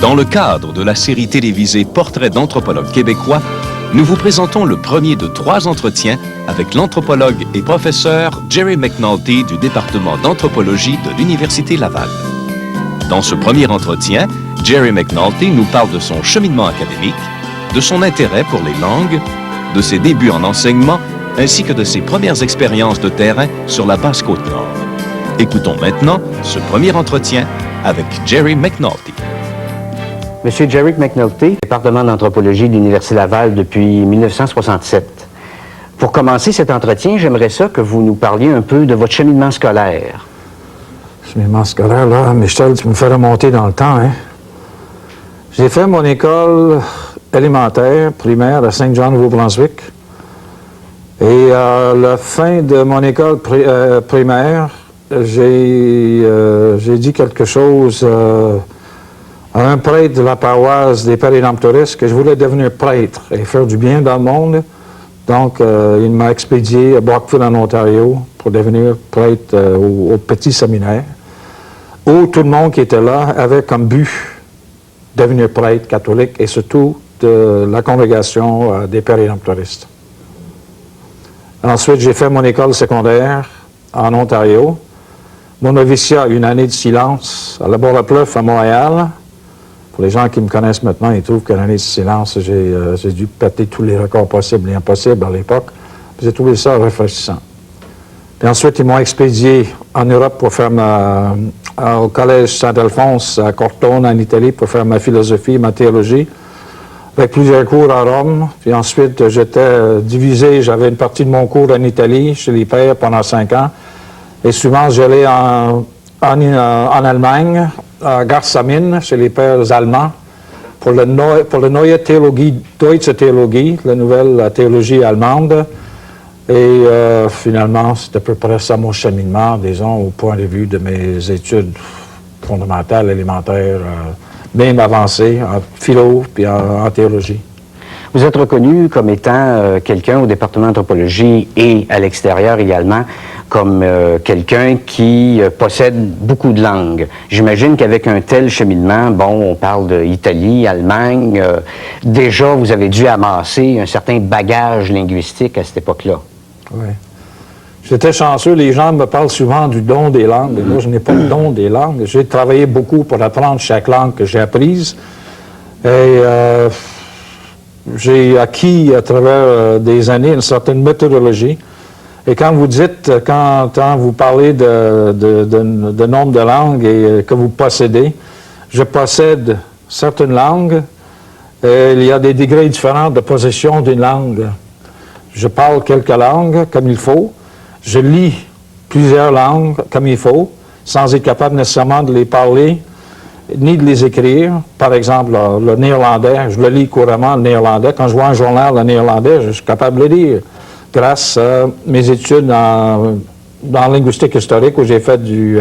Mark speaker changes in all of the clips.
Speaker 1: Dans le cadre de la série télévisée Portrait d'anthropologue québécois, nous vous présentons le premier de 3 entretiens avec l'anthropologue et professeur Jerry McNulty du département d'anthropologie de l'Université Laval. Dans ce premier entretien, Jerry McNulty nous parle de son cheminement académique, de son intérêt pour les langues, de ses débuts en enseignement, ainsi que de ses premières expériences de terrain sur la Basse-Côte-Nord. Écoutons maintenant ce premier entretien avec Jerry McNulty.
Speaker 2: Monsieur Jerry McNulty, département d'anthropologie de l'Université Laval depuis 1967. Pour commencer cet entretien, j'aimerais ça que vous nous parliez un peu de votre cheminement scolaire.
Speaker 3: Cheminement scolaire, là, Michel, tu me fais remonter dans le temps, hein? J'ai fait mon école élémentaire, primaire à Saint-Jean-Nouveau-Brunswick. Et à la fin de mon école primaire, j'ai dit quelque chose à un prêtre de la paroisse des Pères Rédemptoristes que je voulais devenir prêtre et faire du bien dans le monde. Donc, il m'a expédié à Brockville, en Ontario, pour devenir prêtre au petit séminaire, où tout le monde qui était là avait comme but devenir prêtre catholique et surtout de la congrégation des Pères Rédemptoristes. Ensuite, j'ai fait mon école secondaire en Ontario. Mon noviciat, une année de silence à la Bois-la-Pleuf à Montréal. Pour les gens qui me connaissent maintenant, ils trouvent qu'une année de silence, j'ai dû péter tous les records possibles et impossibles à l'époque. J'ai trouvé ça rafraîchissant. Puis ensuite, ils m'ont expédié en Europe pour faire au Collège Saint-Alphonse à Cortona, en Italie, pour faire ma philosophie, ma théologie, avec plusieurs cours à Rome. Puis ensuite, j'étais divisé, j'avais une partie de mon cours en Italie, chez les Pères, pendant 5 ans. Et souvent, j'allais en Allemagne, à Garsamine, chez les Pères allemands, pour le Neue Theologie, Deutsche Theologie, la nouvelle théologie allemande. Et finalement, c'est à peu près ça mon cheminement, disons, au point de vue de mes études fondamentales, élémentaires, même avancées, en philo puis en théologie.
Speaker 2: Vous êtes reconnu comme étant quelqu'un au département d'anthropologie et à l'extérieur également, comme quelqu'un qui possède beaucoup de langues. J'imagine qu'avec un tel cheminement, bon, on parle d'Italie, Allemagne, déjà vous avez dû amasser un certain bagage linguistique à cette époque-là.
Speaker 3: Oui. J'étais chanceux, les gens me parlent souvent du don des langues. Moi, je n'ai pas le don des langues. J'ai travaillé beaucoup pour apprendre chaque langue que j'ai apprise. Et j'ai acquis à travers des années une certaine méthodologie. Et quand vous dites, quand vous parlez de nombre de langues et que vous possédez, je possède certaines langues. Et il y a des degrés différents de possession d'une langue. Je parle quelques langues comme il faut. Je lis plusieurs langues comme il faut, sans être capable nécessairement de les parler, ni de les écrire. Par exemple, le néerlandais, je le lis couramment, le néerlandais. Quand je vois un journal en néerlandais, je suis capable de le lire. Grâce à mes études dans linguistique historique, où j'ai fait du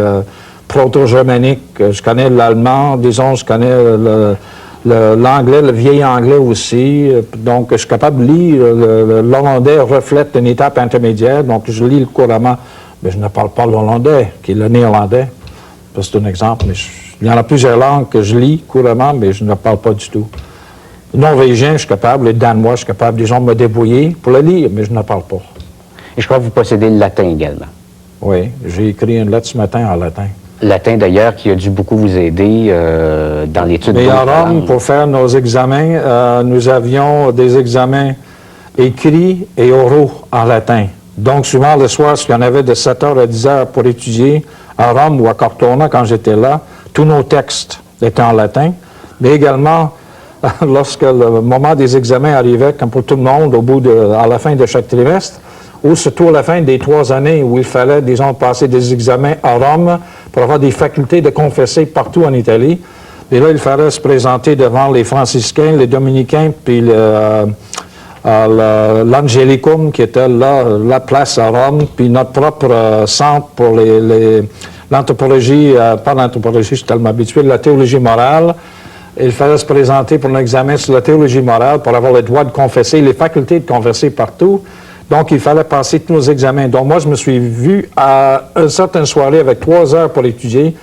Speaker 3: proto-germanique. Je connais l'allemand, disons, je connais l'anglais, le vieil anglais aussi. Donc, je suis capable de lire. L'hollandais reflète une étape intermédiaire, donc je lis couramment. Mais je ne parle pas l'hollandais, qui est le néerlandais. C'est un exemple, mais il y en a plusieurs langues que je lis couramment, mais je ne parle pas du tout. Le norvégien, je suis capable. Le danois, je suis capable. Des gens me débrouiller pour le lire, mais je ne parle pas.
Speaker 2: Et je crois que vous possédez le latin également.
Speaker 3: Oui, j'ai écrit une lettre ce matin en latin.
Speaker 2: Latin, d'ailleurs, qui a dû beaucoup vous aider dans l'étude.
Speaker 3: Mais à Rome, pour faire nos examens, nous avions des examens écrits et oraux en latin. Donc, souvent, le soir, s'il y en avait de 7h à 10h pour étudier à Rome ou à Cortona, quand j'étais là, tous nos textes étaient en latin. Mais également, lorsque le moment des examens arrivait, comme pour tout le monde, à la fin de chaque trimestre, ou surtout à la fin des 3 années où il fallait, disons, passer des examens à Rome pour avoir des facultés de confesser partout en Italie. Et là, il fallait se présenter devant les franciscains, les dominicains, puis l'Angelicum, qui était là, la place à Rome, puis notre propre centre pour l'anthropologie, pas l'anthropologie, je suis tellement habitué, la théologie morale. Il fallait se présenter pour un examen sur la théologie morale pour avoir le droit de confesser, les facultés de confesser partout. Donc, il fallait passer tous nos examens. Donc, moi, je me suis vu à une certaine soirée avec 3 heures pour étudier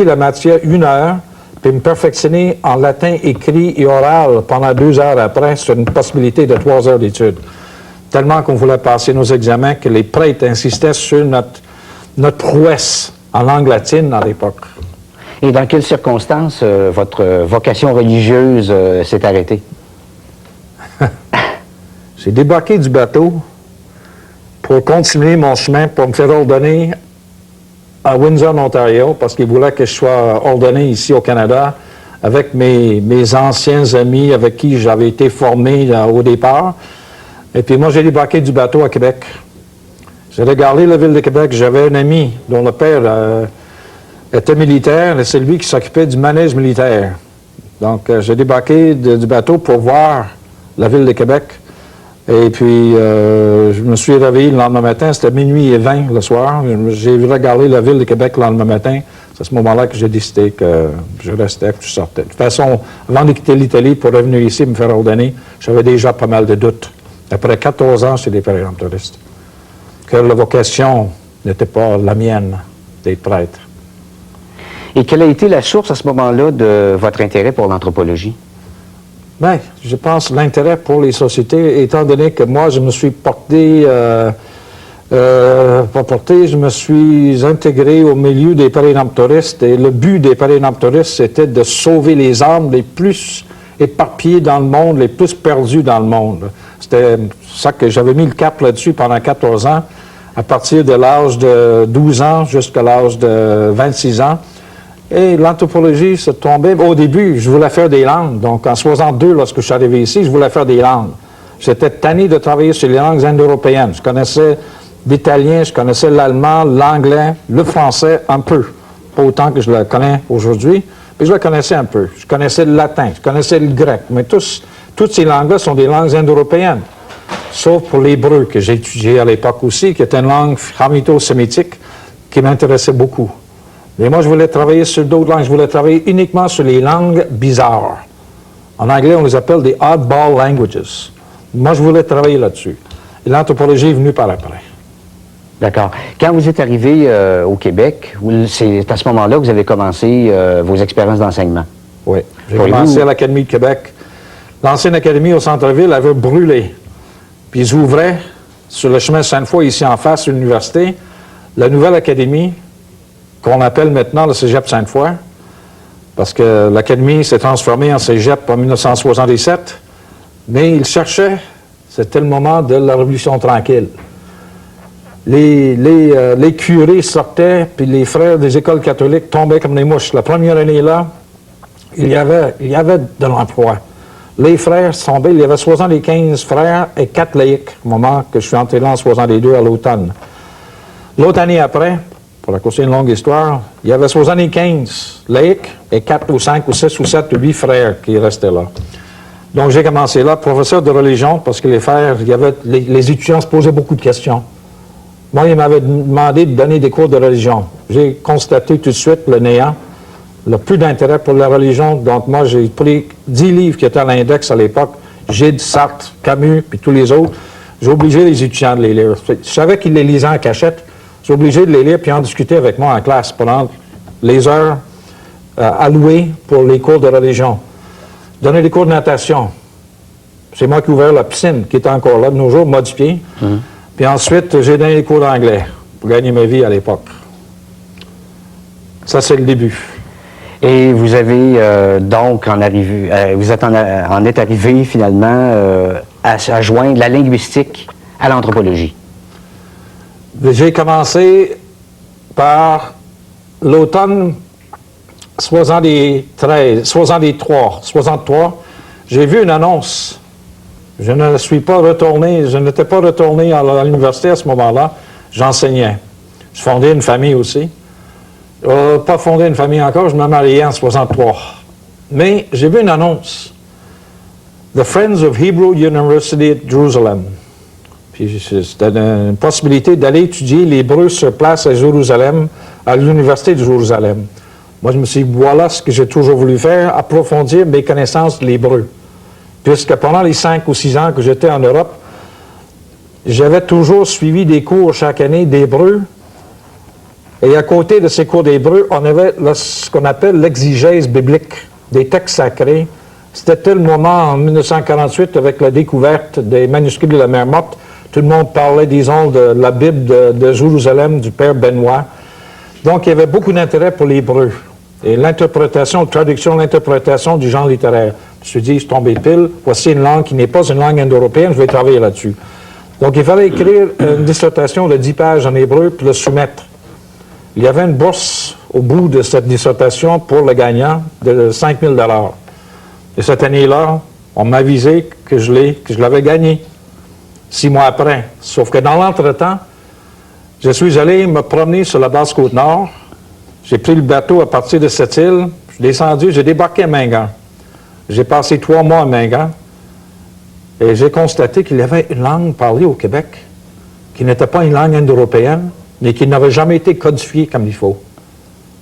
Speaker 3: la matière 1 heure, puis me perfectionner en latin écrit et oral pendant 2 heures après sur une possibilité de 3 heures d'études. Tellement qu'on voulait passer nos examens que les prêtres insistaient sur notre prouesse en langue latine à l'époque.
Speaker 2: Et dans quelles circonstances votre vocation religieuse s'est arrêtée?
Speaker 3: J'ai débarqué du bateau pour continuer mon chemin pour me faire ordonner à Windsor, Ontario, parce qu'il voulait que je sois ordonné ici au Canada avec mes anciens amis avec qui j'avais été formé au départ. Et puis moi, j'ai débarqué du bateau à Québec. J'ai regardé la ville de Québec. J'avais un ami dont le père était militaire et c'est lui qui s'occupait du manège militaire. Donc, j'ai débarqué du bateau pour voir la ville de Québec. Et puis, je me suis réveillé le lendemain matin, c'était minuit et 20 le soir. J'ai regardé la ville de Québec le lendemain matin. C'est à ce moment-là que j'ai décidé que je restais, que je sortais. De toute façon, avant de quitter l'Italie pour revenir ici me faire ordonner, j'avais déjà pas mal de doutes. Après 14 ans chez les préemptoristes, que la vocation n'était pas la mienne d'être prêtre.
Speaker 2: Et quelle a été la source à ce moment-là de votre intérêt pour l'anthropologie?
Speaker 3: Bien, je pense l'intérêt pour les sociétés, étant donné que moi, je me suis je me suis intégré au milieu des préemptoristes et le but des préemptoristes, c'était de sauver les âmes les plus éparpillées dans le monde, les plus perdues dans le monde. C'était ça que j'avais mis le cap là-dessus pendant 14 ans, à partir de l'âge de 12 ans jusqu'à l'âge de 26 ans. Et l'anthropologie se tombait. Au début, je voulais faire des langues. Donc, en 62, lorsque je suis arrivé ici, je voulais faire des langues. J'étais tanné de travailler sur les langues indo-européennes. Je connaissais l'italien, je connaissais l'allemand, l'anglais, le français un peu. Pas autant que je le connais aujourd'hui, mais je le connaissais un peu. Je connaissais le latin, je connaissais le grec. Mais toutes ces langues-là sont des langues indo-européennes. Sauf pour l'hébreu, que j'ai étudié à l'époque aussi, qui est une langue hamito-sémitique qui m'intéressait beaucoup. Mais moi, je voulais travailler sur d'autres langues. Je voulais travailler uniquement sur les langues bizarres. En anglais, on les appelle des oddball languages. Moi, je voulais travailler là-dessus. Et l'anthropologie est venue par après.
Speaker 2: D'accord. Quand vous êtes arrivé au Québec, c'est à ce moment-là que vous avez commencé vos expériences d'enseignement?
Speaker 3: Oui. J'ai commencé à l'Académie de Québec. L'ancienne académie au centre-ville avait brûlé. Puis ils ouvraient sur le chemin Sainte-Foy, ici en face, à l'université, la nouvelle académie, qu'on appelle maintenant le Cégep Sainte-Foy, parce que l'Académie s'est transformée en Cégep en 1977, mais ils cherchaient, c'était le moment de la Révolution tranquille. Les curés sortaient, puis les frères des écoles catholiques tombaient comme des mouches. La première année là, il y avait de l'emploi. Les frères tombaient, il y avait 75 frères et 4 laïcs, au moment que je suis entré là en 62 à l'automne. L'autre année après, pour raconter une longue histoire, il y avait 75 laïcs et 4 ou 5 ou 6 ou 7 ou 8 frères qui restaient là. Donc j'ai commencé là, professeur de religion, parce que les frères, les étudiants se posaient beaucoup de questions. Moi, ils m'avaient demandé de donner des cours de religion. J'ai constaté tout de suite le néant, le plus d'intérêt pour la religion. Donc moi, j'ai pris 10 livres qui étaient à l'index à l'époque, Gide, Sartre, Camus, puis tous les autres. J'ai obligé les étudiants de les lire. Je savais qu'ils les lisaient en cachette. J'ai obligé de les lire puis en discuter avec moi en classe pendant les heures allouées pour les cours de religion. Donner des cours de natation. C'est moi qui ai ouvert la piscine, qui est encore là de nos jours, modifiée. Puis ensuite, j'ai donné des cours d'anglais pour gagner ma vie à l'époque. Ça, c'est le début.
Speaker 2: Et vous avez donc vous êtes arrivé finalement à joindre la linguistique à l'anthropologie.
Speaker 3: J'ai commencé par l'automne 63. J'ai vu une annonce. Je ne suis pas retourné, je n'étais pas retourné à l'université à ce moment-là. J'enseignais. Je fondais une famille aussi. Pas fondé une famille encore, je me mariais en 63. Mais j'ai vu une annonce. The Friends of Hebrew University at Jerusalem. Puis c'était une possibilité d'aller étudier l'hébreu sur place à Jérusalem, à l'Université de Jérusalem. Moi, je me suis dit, voilà ce que j'ai toujours voulu faire, approfondir mes connaissances de l'hébreu. Puisque pendant les 5 ou 6 ans que j'étais en Europe, j'avais toujours suivi des cours chaque année d'hébreu Et à côté de ces cours d'hébreu, on avait ce qu'on appelle l'exégèse biblique, des textes sacrés. C'était le moment en 1948 avec la découverte des manuscrits de la mer Morte. Tout le monde parlait, disons, de la Bible de Jérusalem du Père Benoît. Donc, il y avait beaucoup d'intérêt pour l'hébreu. Et l'interprétation, traduction, l'interprétation du genre littéraire. Je me suis dit, je suis tombé pile, voici une langue qui n'est pas une langue indo-européenne, je vais travailler là-dessus. Donc, il fallait écrire une dissertation de 10 pages en hébreu puis le soumettre. Il y avait une bourse au bout de cette dissertation pour le gagnant de 5 000 $. Et cette année-là, on m'a avisé que je l'avais gagné 6 mois après. Sauf que dans l'entretemps, je suis allé me promener sur la Basse-Côte-Nord. J'ai pris le bateau à partir de cette île. Je suis descendu, j'ai débarqué à Mingan. J'ai passé 3 mois à Mingan. Et j'ai constaté qu'il y avait une langue parlée au Québec qui n'était pas une langue indo-européenne, mais qui n'avait jamais été codifiée comme il faut.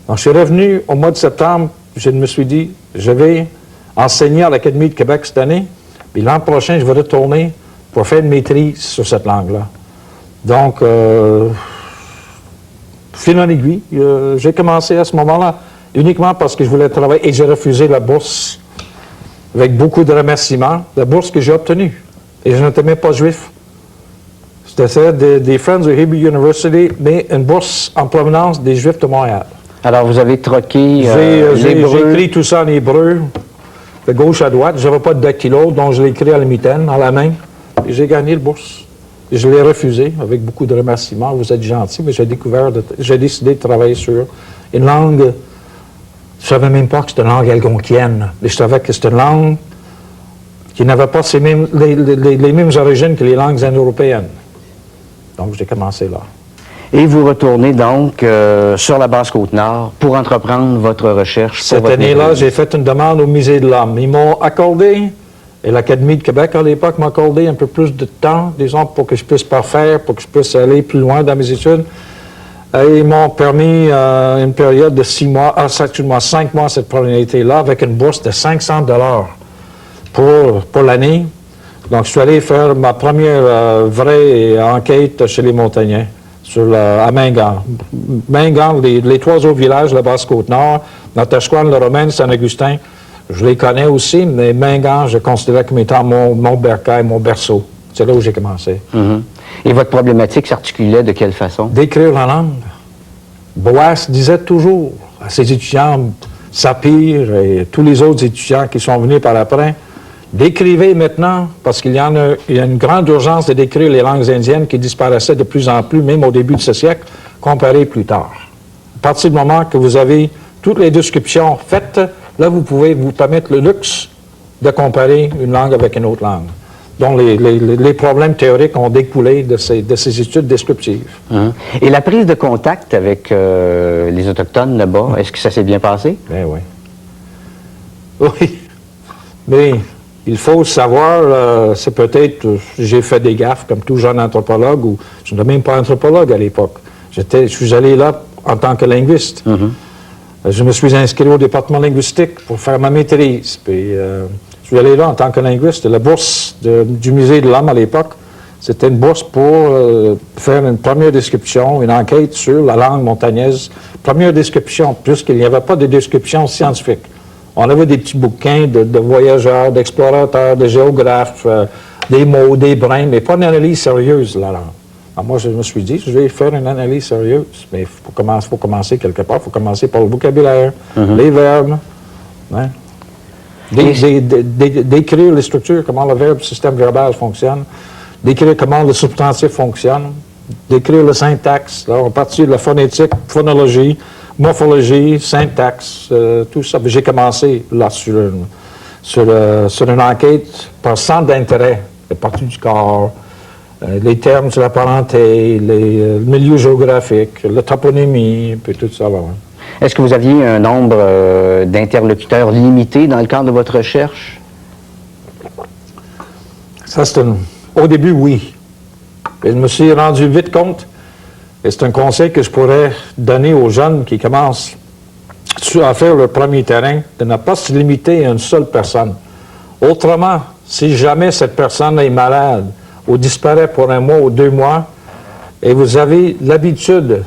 Speaker 3: Donc, je suis revenu au mois de septembre. Je me suis dit, je vais enseigner à l'Académie de Québec cette année, puis l'an prochain, je vais retourner pour faire une maîtrise sur cette langue-là. Donc, fil en aiguille, j'ai commencé à ce moment-là uniquement parce que je voulais travailler et j'ai refusé la bourse avec beaucoup de remerciements, la bourse que j'ai obtenue. Et je n'étais même pas juif. C'était celle des Friends of Hebrew University, mais une bourse en provenance des Juifs de Montréal.
Speaker 2: Alors, vous avez troqué
Speaker 3: J'ai écrit tout ça en hébreu, de gauche à droite. Je n'avais pas de dactylo, donc je l'ai écrit à la mitaine, à la main, et j'ai gagné le bourse. Et je l'ai refusé avec beaucoup de remerciements. Vous êtes gentil, mais j'ai décidé de travailler sur une langue. Je ne savais même pas que c'était une langue algonquienne, mais je savais que c'était une langue qui n'avait pas les mêmes origines que les langues indo-européennes. Donc, j'ai commencé là.
Speaker 2: Et vous retournez donc sur la Basse-Côte-Nord pour entreprendre votre recherche.
Speaker 3: Cette année-là, j'ai fait une demande au Musée de l'Homme. Ils m'ont accordé, et l'Académie de Québec à l'époque m'a accordé un peu plus de temps, disons, pour que je puisse parfaire, pour que je puisse aller plus loin dans mes études. Et ils m'ont permis une période de 6 mois, 5 mois cette première été-là, avec une bourse de 500 $ pour l'année. Donc, je suis allé faire ma première vraie enquête chez les Montagnais, à Mingan. Mingan, les 3 autres villages de la Basse-Côte-Nord, Natashquan-le-Romaine, Saint-Augustin, je les connais aussi, mais Mingan, je considérais comme étant mon bercail, mon berceau. C'est là où j'ai commencé.
Speaker 2: Mm-hmm. Et votre problématique s'articulait de quelle façon?
Speaker 3: D'écrire la langue. Boas disait toujours à ses étudiants, Sapir et tous les autres étudiants qui sont venus par après, d'écrivez maintenant, parce qu'il y a une grande urgence de décrire les langues indiennes qui disparaissaient de plus en plus, même au début de ce siècle, comparé plus tard. À partir du moment que vous avez toutes les descriptions faites, là, vous pouvez vous permettre le luxe de comparer une langue avec une autre langue. Donc, les problèmes théoriques ont découlé de ces études descriptives.
Speaker 2: Hein? Et la prise de contact avec les Autochtones là-bas, est-ce que ça s'est bien passé?
Speaker 3: Ben oui. Oui. Mais il faut savoir, c'est peut-être, j'ai fait des gaffes comme tout jeune anthropologue, ou je n'étais même pas anthropologue à l'époque. Je suis allé là en tant que linguiste. Mm-hmm. Je me suis inscrit au département linguistique pour faire ma maîtrise. Puis, je suis allé là en tant que linguiste. La bourse du Musée de l'Homme à l'époque, c'était une bourse pour faire une première description, une enquête sur la langue montagnaise. Première description, puisqu'il n'y avait pas de description scientifique. On avait des petits bouquins de voyageurs, d'explorateurs, de géographes, des mots, des brins, mais pas une analyse sérieuse de la langue. Alors moi, je me suis dit, je vais faire une analyse sérieuse, mais il faut commencer quelque part. Il faut commencer par le vocabulaire, les verbes, hein? D'écrire les structures, comment le système verbal fonctionne, d'écrire comment le substantif fonctionne, d'écrire le syntaxe, là, on partit de la phonétique, phonologie, morphologie, syntaxe, tout ça. J'ai commencé là sur une enquête par centre d'intérêt, les parties du corps, les termes sur la parenté, le milieu géographique, la toponymie, puis tout ça. Là.
Speaker 2: Est-ce que vous aviez un nombre d'interlocuteurs limité dans le cadre de votre recherche?
Speaker 3: Ça, au début, oui. Et je me suis rendu vite compte, et c'est un conseil que je pourrais donner aux jeunes qui commencent à faire leur premier terrain, de ne pas se limiter à une seule personne. Autrement, si jamais cette personne est malade ou disparaît pour 1 mois ou 2 mois, et vous avez l'habitude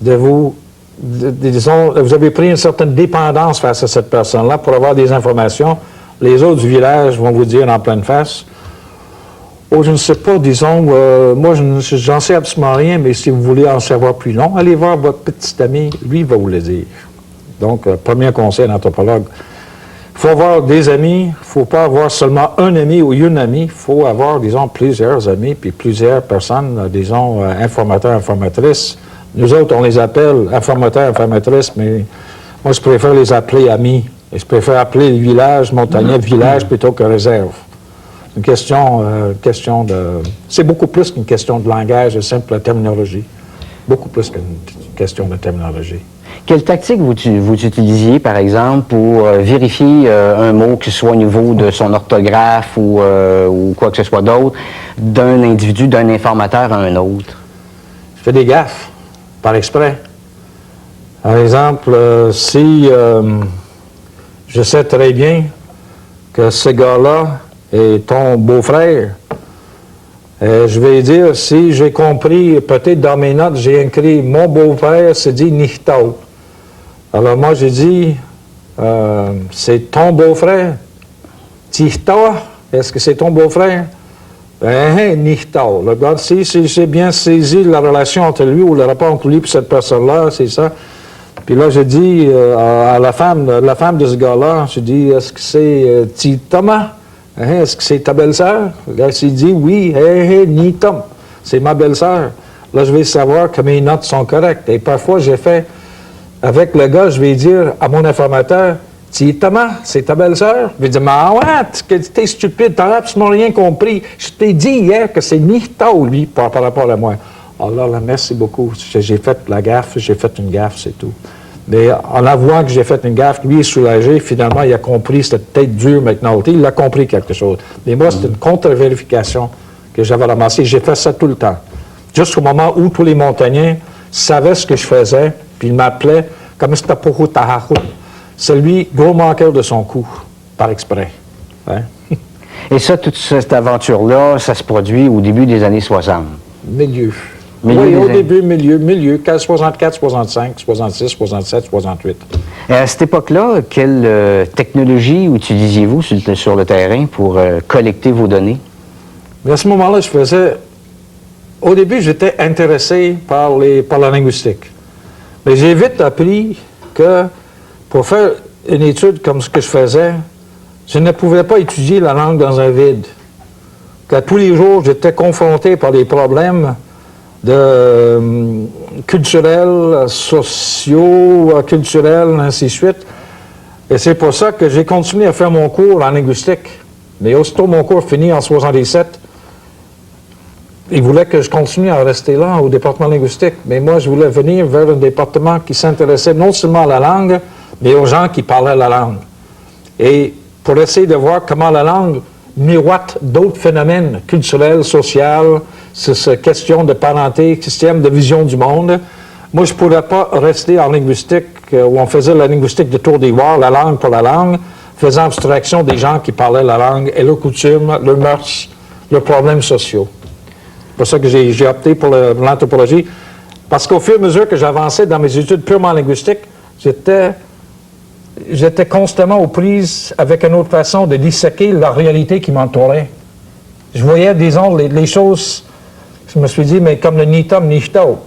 Speaker 3: de vous disons, vous avez pris une certaine dépendance face à cette personne-là pour avoir des informations. Les autres du village vont vous dire en pleine face, « Oh, je ne sais pas, disons, moi, j'en sais absolument rien, mais si vous voulez en savoir plus long, allez voir votre petit ami, lui, il va vous le dire. » Donc, premier conseil d'anthropologue, il faut avoir des amis, il ne faut pas avoir seulement un ami ou une amie, il faut avoir, disons, plusieurs amis, puis plusieurs personnes, disons, informateurs, informatrices. Nous autres, on les appelle informateurs, informatrices, mais moi, je préfère les appeler amis. Et je préfère appeler les villages montagnais village plutôt que réserve. Une question de... C'est beaucoup plus qu'une question de langage, de simple terminologie. Beaucoup plus qu'une question de terminologie.
Speaker 2: Quelle tactique vous utilisiez, par exemple, pour vérifier un mot, que ce soit au niveau de son orthographe ou quoi que ce soit d'autre, d'un individu, d'un informateur à un autre?
Speaker 3: Je fais des gaffes, par exprès. Par exemple, si je sais très bien que ce gars-là est ton beau-frère, je vais dire, si j'ai compris, peut-être dans mes notes, j'ai écrit « Mon beau-frère se dit Nichtau ». Alors moi, j'ai dit « C'est ton beau-frère ». « Tichtau, est-ce que c'est ton beau-frère » « Nichtau ». Le gars, si j'ai bien saisi la relation entre lui ou le rapport entre lui et cette personne-là, c'est ça. Puis là, j'ai dit à la femme de ce gars-là, j'ai dit « Est-ce que c'est Thomas » Est-ce que c'est ta belle-sœur? Là, s'il dit oui, ni Tom, c'est ma belle-sœur. Là, je vais savoir que mes notes sont correctes. Et parfois, j'ai fait, avec le gars, je vais dire à mon informateur, Thomas, c'est ta belle-sœur? Je vais dire, mais ouais, t'es stupide, t'as absolument rien compris. Je t'ai dit hier que c'est Nichtau, lui, par rapport à moi. Alors là, merci beaucoup. J'ai fait la gaffe, j'ai fait une gaffe, c'est tout. Mais en avouant que j'ai fait une gaffe, lui est soulagé. Finalement, il a compris, c'était peut-être dur McNulty, il a compris quelque chose. Mais moi, c'est une contre-vérification que j'avais ramassée. J'ai fait ça tout le temps. Jusqu'au moment où tous les montagnais savaient ce que je faisais, puis ils m'appelaient comme c'était pour Taharu. C'est lui, gros manqueur de son coup, par exprès. Hein?
Speaker 2: Et ça, toute cette aventure-là, ça se produit au début des années 60?
Speaker 3: Milieu. Oui, au début, milieu, 64, 65, 66, 67, 68.
Speaker 2: Et à cette époque-là, quelle technologie utilisiez-vous sur le terrain pour collecter vos données?
Speaker 3: Mais à ce moment-là, au début, j'étais intéressé par la linguistique. Mais j'ai vite appris que pour faire une étude comme ce que je faisais, je ne pouvais pas étudier la langue dans un vide. Qu'à tous les jours, j'étais confronté par des problèmes culturels, sociaux, culturels, ainsi de suite. Et c'est pour ça que j'ai continué à faire mon cours en linguistique. Mais aussitôt mon cours fini en 77, ils voulaient que je continue à rester là, au département linguistique. Mais moi, je voulais venir vers un département qui s'intéressait non seulement à la langue, mais aux gens qui parlaient la langue. Et pour essayer de voir comment la langue miroite d'autres phénomènes culturels, sociaux, cette question de parenté, système de vision du monde. Moi, je ne pourrais pas rester en linguistique où on faisait la linguistique de tour d'ivoire, la langue pour la langue, faisant abstraction des gens qui parlaient la langue et leurs coutumes, leurs mœurs, leurs problèmes sociaux. C'est pour ça que j'ai opté pour l'anthropologie. Parce qu'au fur et à mesure que j'avançais dans mes études purement linguistiques, j'étais constamment aux prises avec une autre façon de disséquer la réalité qui m'entourait. Je voyais, disons, les choses, je me suis dit, mais comme le Nitom, Nichtau.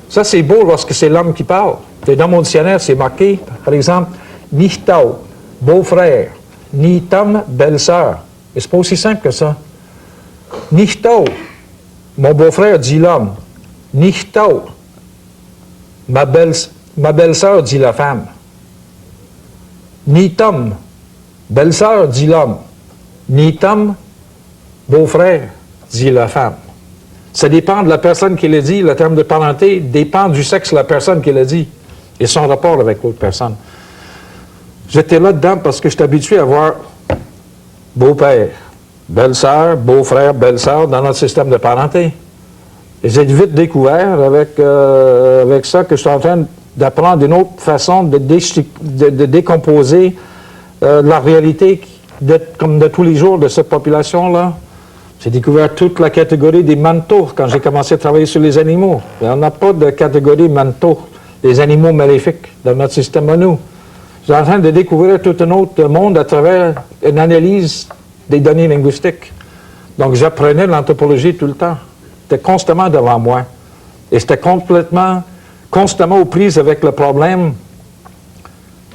Speaker 3: Ça, c'est beau lorsque c'est l'homme qui parle. Et dans mon dictionnaire, c'est marqué, par exemple, Nichtau, beau-frère, Nitom, belle-sœur. Et c'est pas aussi simple que ça. Nichtau, mon beau-frère dit l'homme. Nichtau, ma belle-sœur dit la femme. Nitom, belle-sœur dit l'homme. Nitom, beau-frère dit la femme. Ça dépend de la personne qui le dit, le terme de parenté dépend du sexe de la personne qui le dit et son rapport avec l'autre personne. J'étais là-dedans parce que je suis habitué à voir beau-père, belle-sœur, beau-frère, belle-sœur dans notre système de parenté. Et j'ai vite découvert avec ça que je suis en train d'apprendre une autre façon de décomposer la réalité comme de tous les jours de cette population-là. J'ai découvert toute la catégorie des manteaux quand j'ai commencé à travailler sur les animaux. Il n'y en a pas de catégorie manteau. des animaux maléfiques dans notre système à nous. Je suis en train de découvrir tout un autre monde à travers une analyse des données linguistiques. Donc, j'apprenais l'anthropologie tout le temps. C'était constamment devant moi. Et c'était constamment aux prises avec le problème.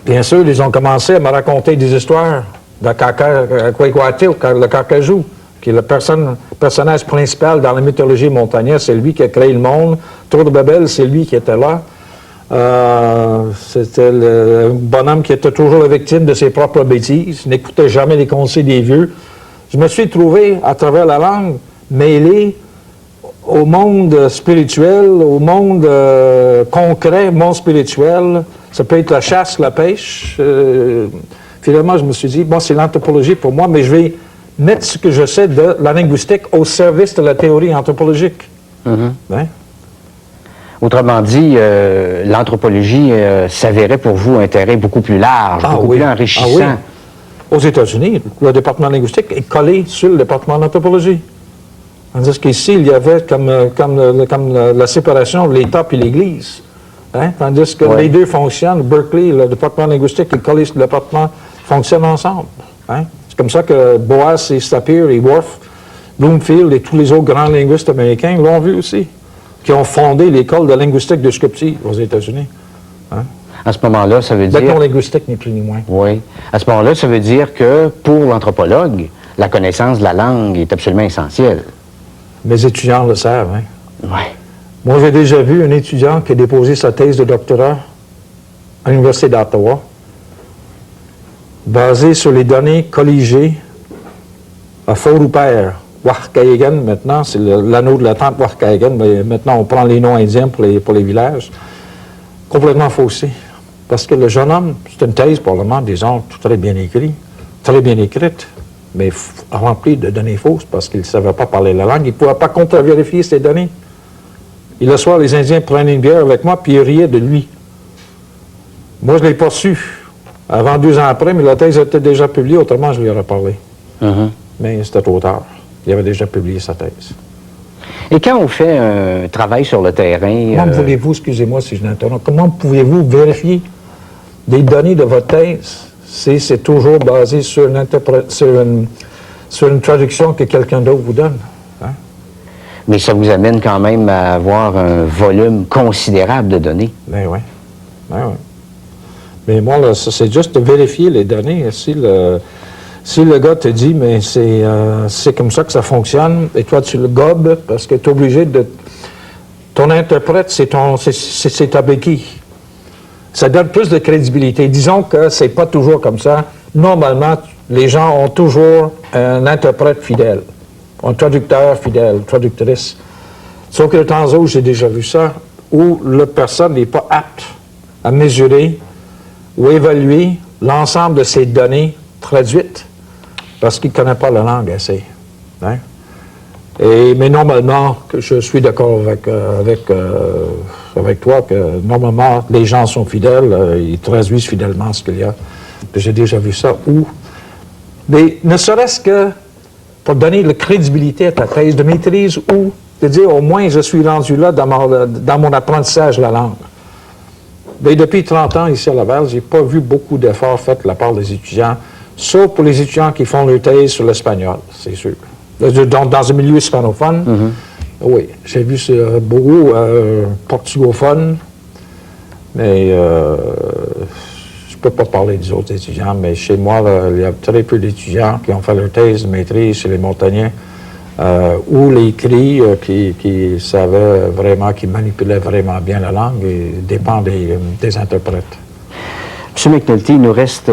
Speaker 3: Bien sûr, ils ont commencé à me raconter des histoires de Kwakwatio, le Carcajou, qui est le personnage principal dans la mythologie montagnaise. C'est lui qui a créé le monde. Tour de Babel, c'est lui qui était là. C'était le bonhomme qui était toujours la victime de ses propres bêtises, n'écoutait jamais les conseils des vieux. Je me suis trouvé, à travers la langue, mêlé au monde spirituel, au monde concret, monde spirituel. Ça peut être la chasse, la pêche. Finalement, je me suis dit, bon, c'est l'anthropologie pour moi, mais je vais mettre ce que je sais de la linguistique au service de la théorie anthropologique. Hein?
Speaker 2: Autrement dit, l'anthropologie s'avérait pour vous un terrain beaucoup plus large, beaucoup plus enrichissant.
Speaker 3: Ah oui. Aux États-Unis, le département linguistique est collé sur le département d'anthropologie. Tandis qu'ici, il y avait comme la séparation de l'État et l'Église. Hein? Tandis que les deux fonctionnent. Berkeley, le département linguistique est collé sur le département, fonctionnent ensemble. Hein? C'est comme ça que Boas et Sapir et Worf, Bloomfield et tous les autres grands linguistes américains l'ont vu aussi, qui ont fondé l'école de linguistique de Skopje aux États-Unis. Hein?
Speaker 2: À ce moment-là, ça veut dire...
Speaker 3: D'accord, linguistique, ni plus ni moins.
Speaker 2: Oui. À ce moment-là, ça veut dire que pour l'anthropologue, la connaissance de la langue est absolument essentielle.
Speaker 3: Mes étudiants le savent. Hein?
Speaker 2: Oui.
Speaker 3: Moi, j'ai déjà vu un étudiant qui a déposé sa thèse de doctorat à l'Université d'Ottawa, basée sur les données colligées à Fort-Rupert, Warkaegan, maintenant, c'est l'anneau de la tente Warkaegan, mais maintenant on prend les noms indiens pour les villages, complètement faussé. Parce que le jeune homme, c'est une thèse probablement, disons, très bien écrite, mais remplie de données fausses parce qu'il ne savait pas parler la langue, il ne pouvait pas contre-vérifier ces données. Et le soir, les Indiens prenaient une bière avec moi, puis ils riaient de lui. Moi, je ne l'ai pas su avant 2 ans après, mais la thèse était déjà publiée, autrement je lui aurais parlé. Mais c'était trop tard. Il avait déjà publié sa thèse.
Speaker 2: Et quand on fait un travail sur le terrain...
Speaker 3: Comment voulez-vous, excusez-moi si je l'interromps, comment pouvez-vous vérifier des données de votre thèse si c'est toujours basé sur une traduction que quelqu'un d'autre vous donne? Hein?
Speaker 2: Mais ça vous amène quand même à avoir un volume considérable de données.
Speaker 3: Ben oui. Ben oui. Mais moi, là, c'est juste de vérifier les données. Si le gars te dit, mais c'est comme ça que ça fonctionne, et toi, tu le gobes parce que tu es obligé de... Ton interprète, c'est ta béquille. Ça donne plus de crédibilité. Disons que c'est pas toujours comme ça. Normalement, les gens ont toujours un interprète fidèle, un traducteur fidèle, traductrice. Sauf que de temps en temps, j'ai déjà vu ça, où la personne n'est pas apte à mesurer ou évaluer l'ensemble de ces données traduites parce qu'il ne connaît pas la langue assez. Hein? Mais normalement, je suis d'accord avec toi que normalement, les gens sont fidèles, ils traduisent fidèlement ce qu'il y a. J'ai déjà vu ça. Mais ne serait-ce que pour donner la crédibilité à ta thèse de maîtrise ou de dire au moins je suis rendu là dans mon apprentissage de la langue. Mais depuis 30 ans ici à Laval, je n'ai pas vu beaucoup d'efforts faits de la part des étudiants, sauf pour les étudiants qui font leur thèse sur l'espagnol, c'est sûr. Dans un milieu hispanophone, oui, j'ai vu beaucoup portugophone, mais je ne peux pas parler des autres étudiants, mais chez moi, là, il y a très peu d'étudiants qui ont fait leur thèse de maîtrise chez les montagnais, ou les cris qui savaient vraiment, qui manipulaient vraiment bien la langue, et dépend des interprètes.
Speaker 2: M. McNulty, il nous reste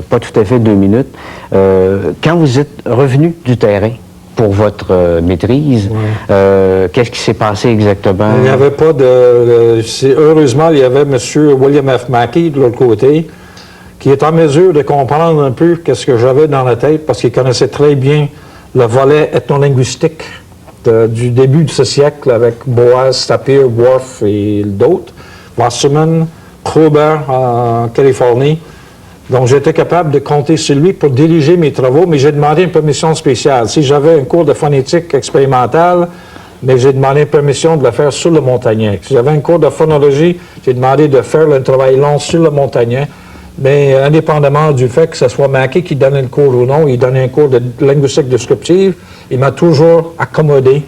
Speaker 2: pas tout à fait 2 minutes. Quand vous êtes revenu du terrain pour votre maîtrise, qu'est-ce qui s'est passé exactement?
Speaker 3: Il n'y avait pas heureusement, il y avait M. William F. Mackey de l'autre côté, qui est en mesure de comprendre un peu ce que j'avais dans la tête, parce qu'il connaissait très bien le volet ethnolinguistique du début de ce siècle avec Boas, Sapir, Worf et d'autres, Wasserman, Kroeber en Californie. Donc, j'étais capable de compter sur lui pour diriger mes travaux, mais j'ai demandé une permission spéciale. Si j'avais un cours de phonétique expérimentale, mais j'ai demandé permission de le faire sur le montagnais. Si j'avais un cours de phonologie, j'ai demandé de faire un travail long sur le montagnais, mais indépendamment du fait que ce soit Mackey qui donnait le cours ou non, il donnait un cours de linguistique descriptive, il m'a toujours accommodé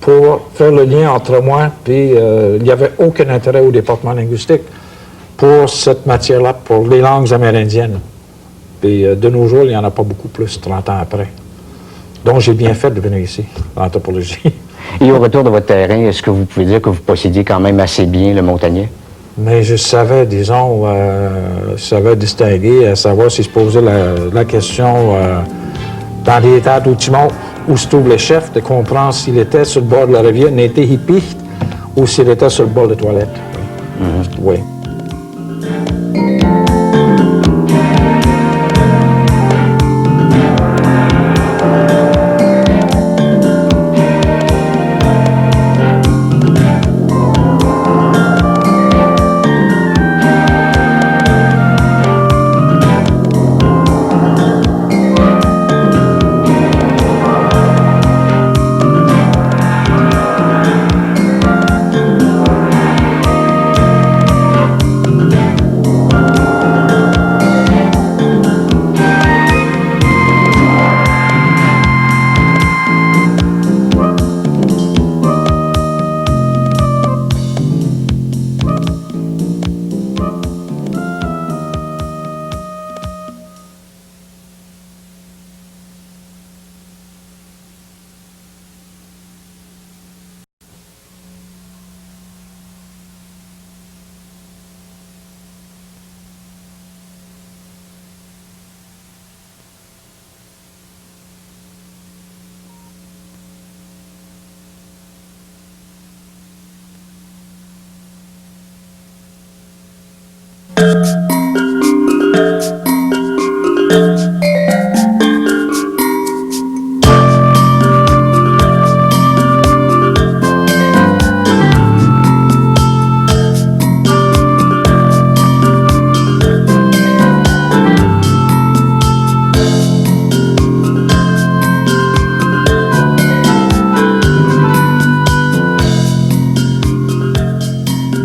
Speaker 3: pour faire le lien entre moi, puis il n'y avait aucun intérêt au département linguistique pour cette matière-là, pour les langues amérindiennes. Puis de nos jours, il n'y en a pas beaucoup plus, 30 ans après. Donc j'ai bien fait de venir ici, en anthropologie.
Speaker 2: Et au retour de votre terrain, est-ce que vous pouvez dire que vous possédiez quand même assez bien le montagnais? Mais
Speaker 3: je savais, disons, je savais distinguer, à savoir si je posais la question dans les états d'Outimont, où se trouvent les chefs, de comprendre s'il était sur le bord de la rivière, n'était hippie, ou s'il était sur le bord de toilette. Oui.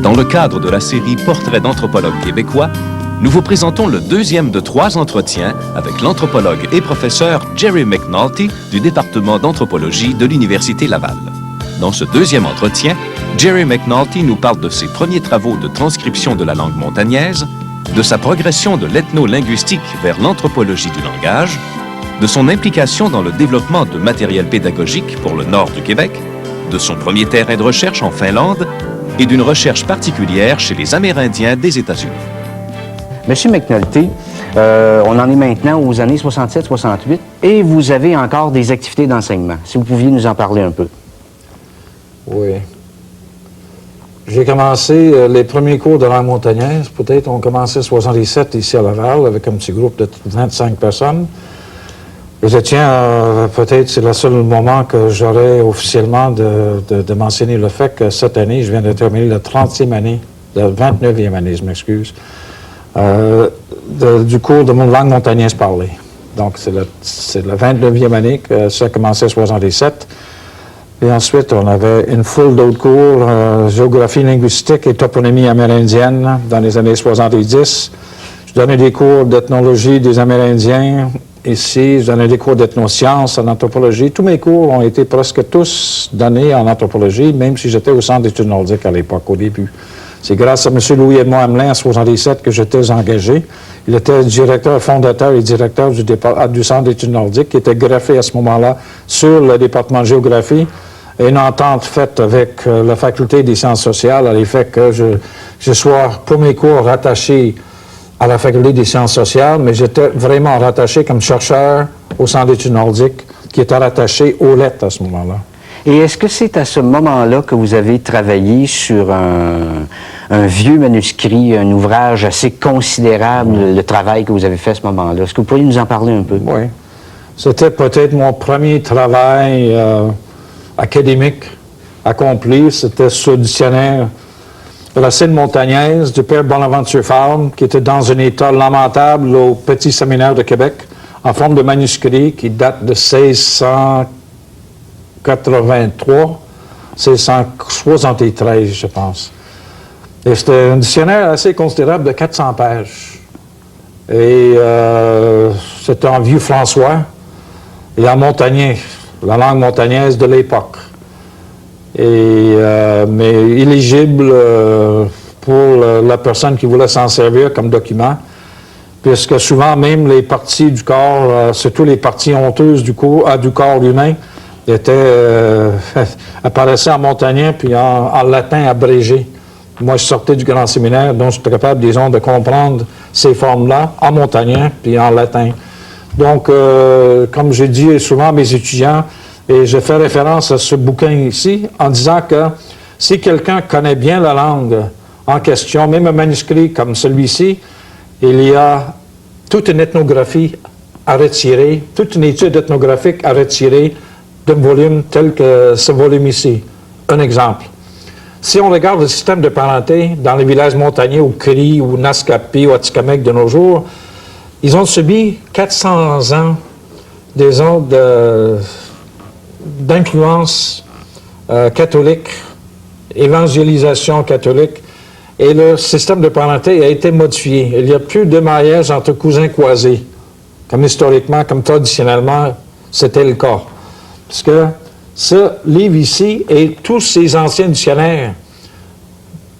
Speaker 1: Dans le cadre de la série Portraits d'anthropologues québécois, nous vous présentons le deuxième de 3 entretiens avec l'anthropologue et professeur Jerry McNulty du département d'anthropologie de l'Université Laval. Dans ce deuxième entretien, Jerry McNulty nous parle de ses premiers travaux de transcription de la langue montagnaise, de sa progression de l'ethno-linguistique vers l'anthropologie du langage, de son implication dans le développement de matériel pédagogique pour le nord du Québec, de son premier terrain de recherche en Finlande et d'une recherche particulière chez les Amérindiens des États-Unis.
Speaker 2: Monsieur McNulty, on en est maintenant aux années 67-68 et vous avez encore des activités d'enseignement. Si vous pouviez nous en parler un peu.
Speaker 3: Oui. J'ai commencé les premiers cours de langue montagnaise, peut-être ont commencé en 77 ici à Laval avec un petit groupe de 25 personnes. Et je tiens, peut-être c'est le seul moment que j'aurai officiellement de mentionner le fait que cette année, je viens de terminer la 30e année, la 29e année, je m'excuse, du cours de langue montagnaise parlée. Donc, c'est la 29e année que ça a commencé en 77. Et ensuite, on avait une foule d'autres cours, géographie linguistique et toponymie amérindienne dans les années 70. Je donnais des cours d'ethnologie des Amérindiens ici, je donnais des cours d'ethnosciences en anthropologie. Tous mes cours ont été presque tous donnés en anthropologie, même si j'étais au Centre d'études nordiques à l'époque, au début. C'est grâce à M. Louis-Edmond Hamelin en 77 que j'étais engagé. Il était directeur fondateur et directeur du Centre d'études nordiques, qui était greffé à ce moment-là sur le département de géographie. Et une entente faite avec la faculté des sciences sociales a fait que je sois, pour mes cours, rattaché à la faculté des sciences sociales, mais j'étais vraiment rattaché comme chercheur au Centre d'études nordiques, qui était rattaché aux lettres à ce moment-là.
Speaker 2: Et est-ce que c'est à ce moment-là que vous avez travaillé sur un vieux manuscrit, un ouvrage assez considérable, le travail que vous avez fait à ce moment-là? Est-ce que vous pourriez nous en parler un peu?
Speaker 3: Oui. C'était peut-être mon premier travail académique accompli. C'était sur le dictionnaire de la scène montagnaise du père Bonaventure Farm, qui était dans un état lamentable au Petit Séminaire de Québec, en forme de manuscrit qui date de 1683. C'est 173, je pense. Et c'était un dictionnaire assez considérable de 400 pages. Et c'était en vieux François et en montagnais, la langue montagnaise de l'époque. Mais éligible pour la personne qui voulait s'en servir comme document, puisque souvent même les parties du corps, surtout les parties honteuses du corps humain, apparaissaient en montagnais puis en latin abrégé. Moi, je sortais du grand séminaire, donc j'étais capable, disons, de comprendre ces formes-là en montagnais puis en latin. Donc, comme je dis souvent à mes étudiants, et je fais référence à ce bouquin ici, en disant que si quelqu'un connaît bien la langue en question, même un manuscrit comme celui-ci, il y a toute une ethnographie à retirer, toute une étude ethnographique à retirer d'un volume tel que ce volume ici. Un exemple. Si on regarde le système de parenté dans les villages montagnais au Cri ou Naskapi ou Atikamekw de nos jours, ils ont subi 400 ans, disons, d'influence catholique, évangélisation catholique, et le système de parenté a été modifié. Il n'y a plus de mariage entre cousins croisés, comme historiquement, comme traditionnellement, c'était le cas. Parce que ce livre ici et tous ces anciens dictionnaires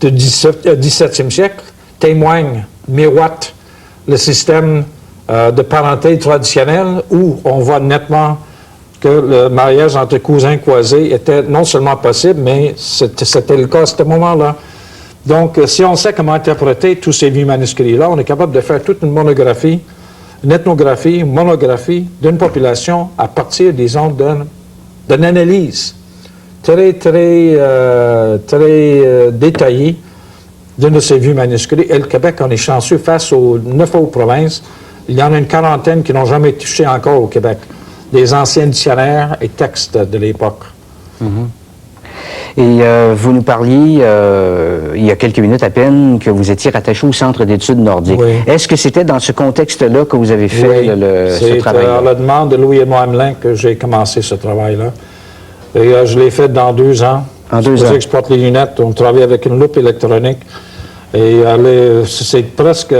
Speaker 3: du 17e siècle témoignent, miroitent le système de parenté traditionnel où on voit nettement que le mariage entre cousins croisés était non seulement possible, mais c'était le cas à ce moment-là. Donc, si on sait comment interpréter tous ces vieux manuscrits-là, on est capable de faire toute une monographie, une ethnographie, une monographie d'une population à partir, disons, d'une analyse très détaillée d'un de ces vieux manuscrits. Et le Québec, on est chanceux face aux 9 autres provinces. Il y en a une quarantaine qui n'ont jamais touché encore au Québec. Des anciens dictionnaires et textes de l'époque.
Speaker 2: Et vous nous parliez, il y a quelques minutes à peine, que vous étiez rattaché au Centre d'études nordiques.
Speaker 3: Oui.
Speaker 2: Est-ce que c'était dans ce contexte-là que vous avez fait ce travail-là?
Speaker 3: C'est à la demande de Louis-Edmond Hamelin que j'ai commencé ce travail-là. Et je l'ai fait dans 2 ans.
Speaker 2: En 2 ans.
Speaker 3: J'exporte les lunettes. On travaille avec une loupe électronique. Et c'est presque...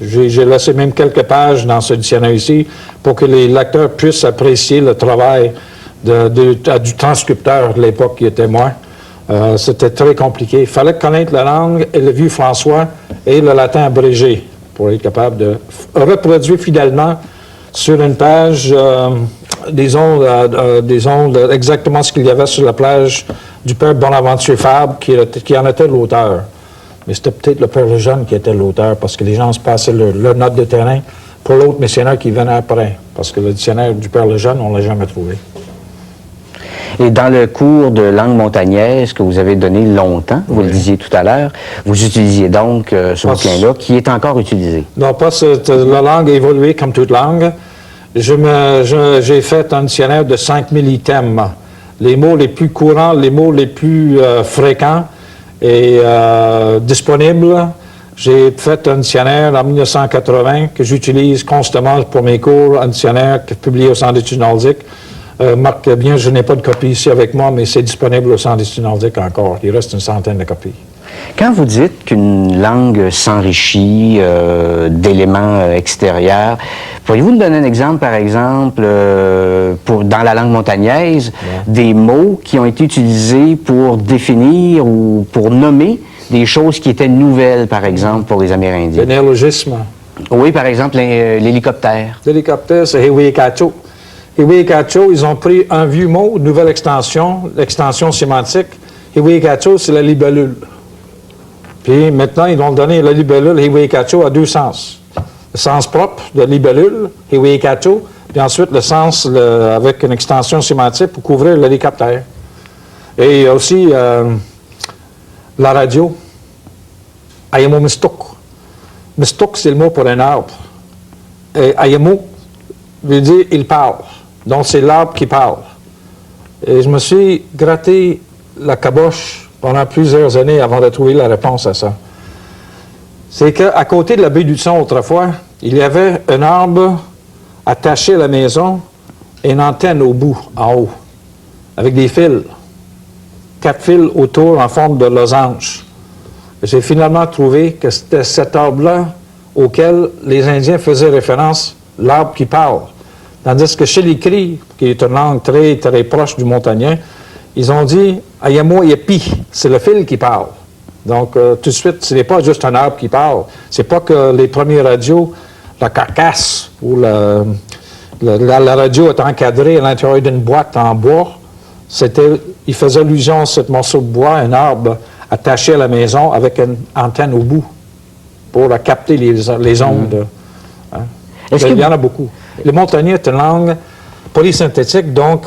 Speaker 3: j'ai laissé même quelques pages dans ce dictionnaire ici pour que les lecteurs puissent apprécier le travail du transcripteur de l'époque qui était moi. C'était très compliqué. Il fallait connaître la langue et le vieux François et le latin abrégé pour être capable de reproduire fidèlement sur une page, disons exactement ce qu'il y avait sur la plage du père Bonaventure Fabre qui en était l'auteur. Mais c'était peut-être le père Lejeune qui était l'auteur parce que les gens se passaient leur note de terrain pour l'autre missionnaire qui venait après. Parce que le dictionnaire du père Lejeune, on ne l'a jamais trouvé.
Speaker 2: Et dans le cours de langue montagnaise que vous avez donné longtemps, vous le disiez tout à l'heure, vous utilisiez donc ce bouquin-là qui est encore utilisé.
Speaker 3: Non, la langue a évolué comme toute langue. J'ai fait un dictionnaire de 5000 items. Les mots les plus courants, les mots les plus fréquents et disponibles. J'ai fait un dictionnaire en 1980 que j'utilise constamment pour mes cours, un dictionnaire publié au Centre d'études nordiques. Marque bien, je n'ai pas de copie ici avec moi, mais c'est disponible au Centre d'études nordiques encore. Il reste une centaine de copies. Quand
Speaker 2: vous dites qu'une langue s'enrichit d'éléments extérieurs, pourriez-vous nous donner un exemple, par exemple, dans la langue montagnaise, des mots qui ont été utilisés pour définir ou pour nommer des choses qui étaient nouvelles, par exemple, pour les Amérindiens?
Speaker 3: Le néologisme.
Speaker 2: Oui, par exemple, l'hélicoptère.
Speaker 3: L'hélicoptère, c'est Hiwikacho. Hiwikacho, ils ont pris un vieux mot, une nouvelle extension, l'extension sémantique. Hiwikacho, c'est la libellule. Puis maintenant, ils ont donné la libellule Hiwikacho à 2 sens. Le sens propre de libellule, Hiwikacho, puis ensuite le sens avec une extension sémantique pour couvrir l'hélicoptère. Et il y a aussi la radio, Ayamo Mistok. Mistok, c'est le mot pour un arbre. Et Ayamo veut dire il parle. Donc c'est l'arbre qui parle. Et je me suis gratté la caboche pendant plusieurs années avant de trouver la réponse à ça. C'est qu'à côté de la baie du Son, autrefois, il y avait un arbre attaché à la maison et une antenne au bout, en haut, avec des fils. 4 fils autour en forme de losange. J'ai finalement trouvé que c'était cet arbre-là auquel les Indiens faisaient référence, l'arbre qui parle. Tandis que chez les Cris, qui est une langue très, très proche du montagnais, ils ont dit « Ayamo yepi », c'est le fil qui parle. Donc, tout de suite, ce n'est pas juste un arbre qui parle. C'est pas que les premiers radios, la carcasse ou la radio est encadrée à l'intérieur d'une boîte en bois. Il faisait allusion à ce morceau de bois, un arbre attaché à la maison avec une antenne au bout pour capter les ondes. Hein. Il y en a beaucoup. Le montagnais est une langue polysynthétique, donc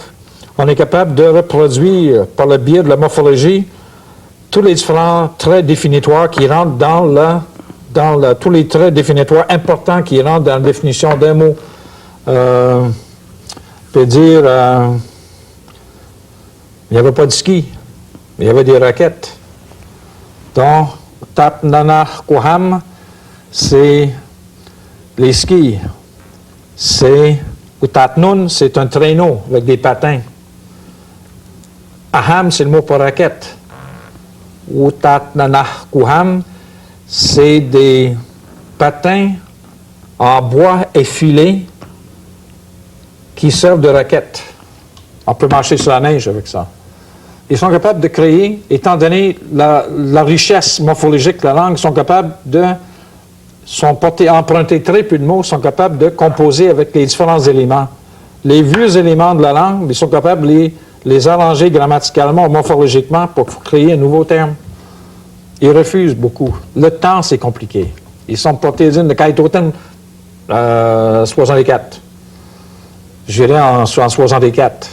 Speaker 3: on est capable de reproduire par le biais de la morphologie tous les différents traits définitoires qui rentrent tous les traits définitoires importants qui rentrent dans la définition d'un mot. On peut dire, il n'y avait pas de ski, mais il y avait des raquettes. Donc, Tatnana Koham, c'est les skis. Tatnun, c'est un traîneau avec des patins. Aham, c'est le mot pour raquette. Tatnana Koham, c'est des patins en bois effilés qui servent de raquettes. On peut marcher sur la neige avec ça. Ils sont capables de créer, étant donné la richesse morphologique de la langue, empruntés très peu de mots, sont capables de composer avec les différents éléments. Les vieux éléments de la langue, ils sont capables de les arranger grammaticalement ou morphologiquement pour créer un nouveau terme. Ils refusent beaucoup. Le temps, c'est compliqué. Ils sont portés de Kaitoten 64. J'irai en 64.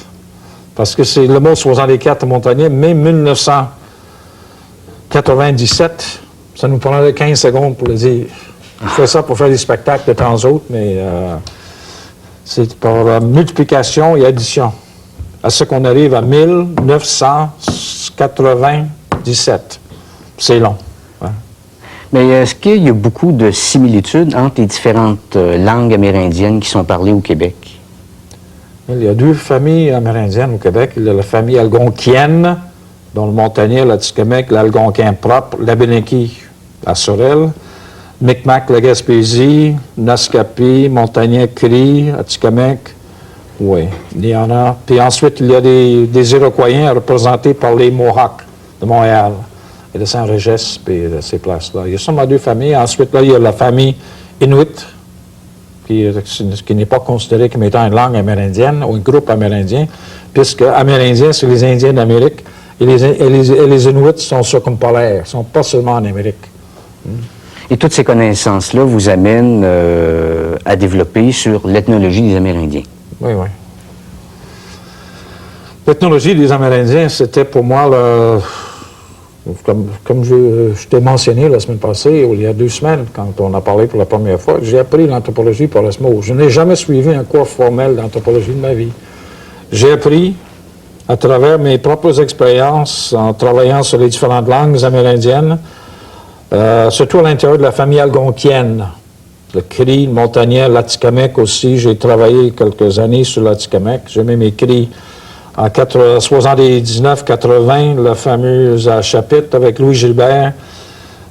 Speaker 3: Parce que c'est le mot 64 montagnais, mais 1997, ça nous prendrait 15 secondes pour le dire. On fait ça pour faire des spectacles de temps en temps, mais c'est par multiplication et addition. À ce qu'on arrive à 1997. C'est long. Hein.
Speaker 2: Mais est-ce qu'il y a beaucoup de similitudes entre les différentes langues amérindiennes qui sont parlées au Québec?
Speaker 3: Il y a 2 familles amérindiennes au Québec. Il y a la famille algonquienne, dont le montagnais, l'Atikamekw, l'algonquin propre, l'Abénaki, la Sorel, Micmac, la Gaspésie, Naskapi, montagnais Cri, Atikamekw. Oui, il y en a. Puis ensuite, il y a des Iroquois représentés par les Mohawks de Montréal et de Saint-Régis, puis de ces places-là. Il y a seulement 2 familles. Ensuite, là, il y a la famille Inuit, qui n'est pas considérée comme étant une langue amérindienne ou un groupe amérindien, puisque Amérindiens, c'est les Indiens d'Amérique, et les Inuits sont circumpolaires, ils ne sont pas seulement en Amérique.
Speaker 2: Et toutes ces connaissances-là vous amènent à développer sur l'ethnologie des Amérindiens.
Speaker 3: Oui, oui. L'ethnologie des Amérindiens, c'était pour moi, comme je t'ai mentionné la semaine passée, ou il y a 2 semaines, quand on a parlé pour la première fois, j'ai appris l'anthropologie par osmose. Je n'ai jamais suivi un cours formel d'anthropologie de ma vie. J'ai appris à travers mes propres expériences en travaillant sur les différentes langues amérindiennes, surtout à l'intérieur de la famille algonquienne. Le Cri, le montagnais, l'Atikamekw aussi. J'ai travaillé quelques années sur l'Atikamekw. J'ai même écrit en 79-80 le fameux chapitre avec Louis Gilbert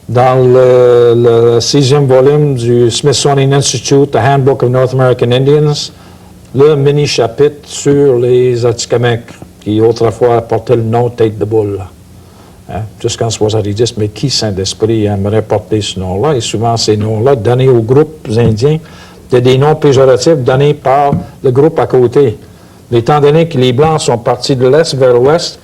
Speaker 3: dans le 6e volume du Smithsonian Institute, The Handbook of North American Indians, le mini-chapitre sur les Atikamekw, qui autrefois portait le nom Tête de Boule. Hein, jusqu'en 70, mais qui, Saint-Esprit, aimerait porter ce nom-là? Et souvent, ces noms-là, donnés aux groupes indiens, étaient des noms péjoratifs donnés par le groupe à côté. Mais étant donné que les Blancs sont partis de l'Est vers l'Ouest,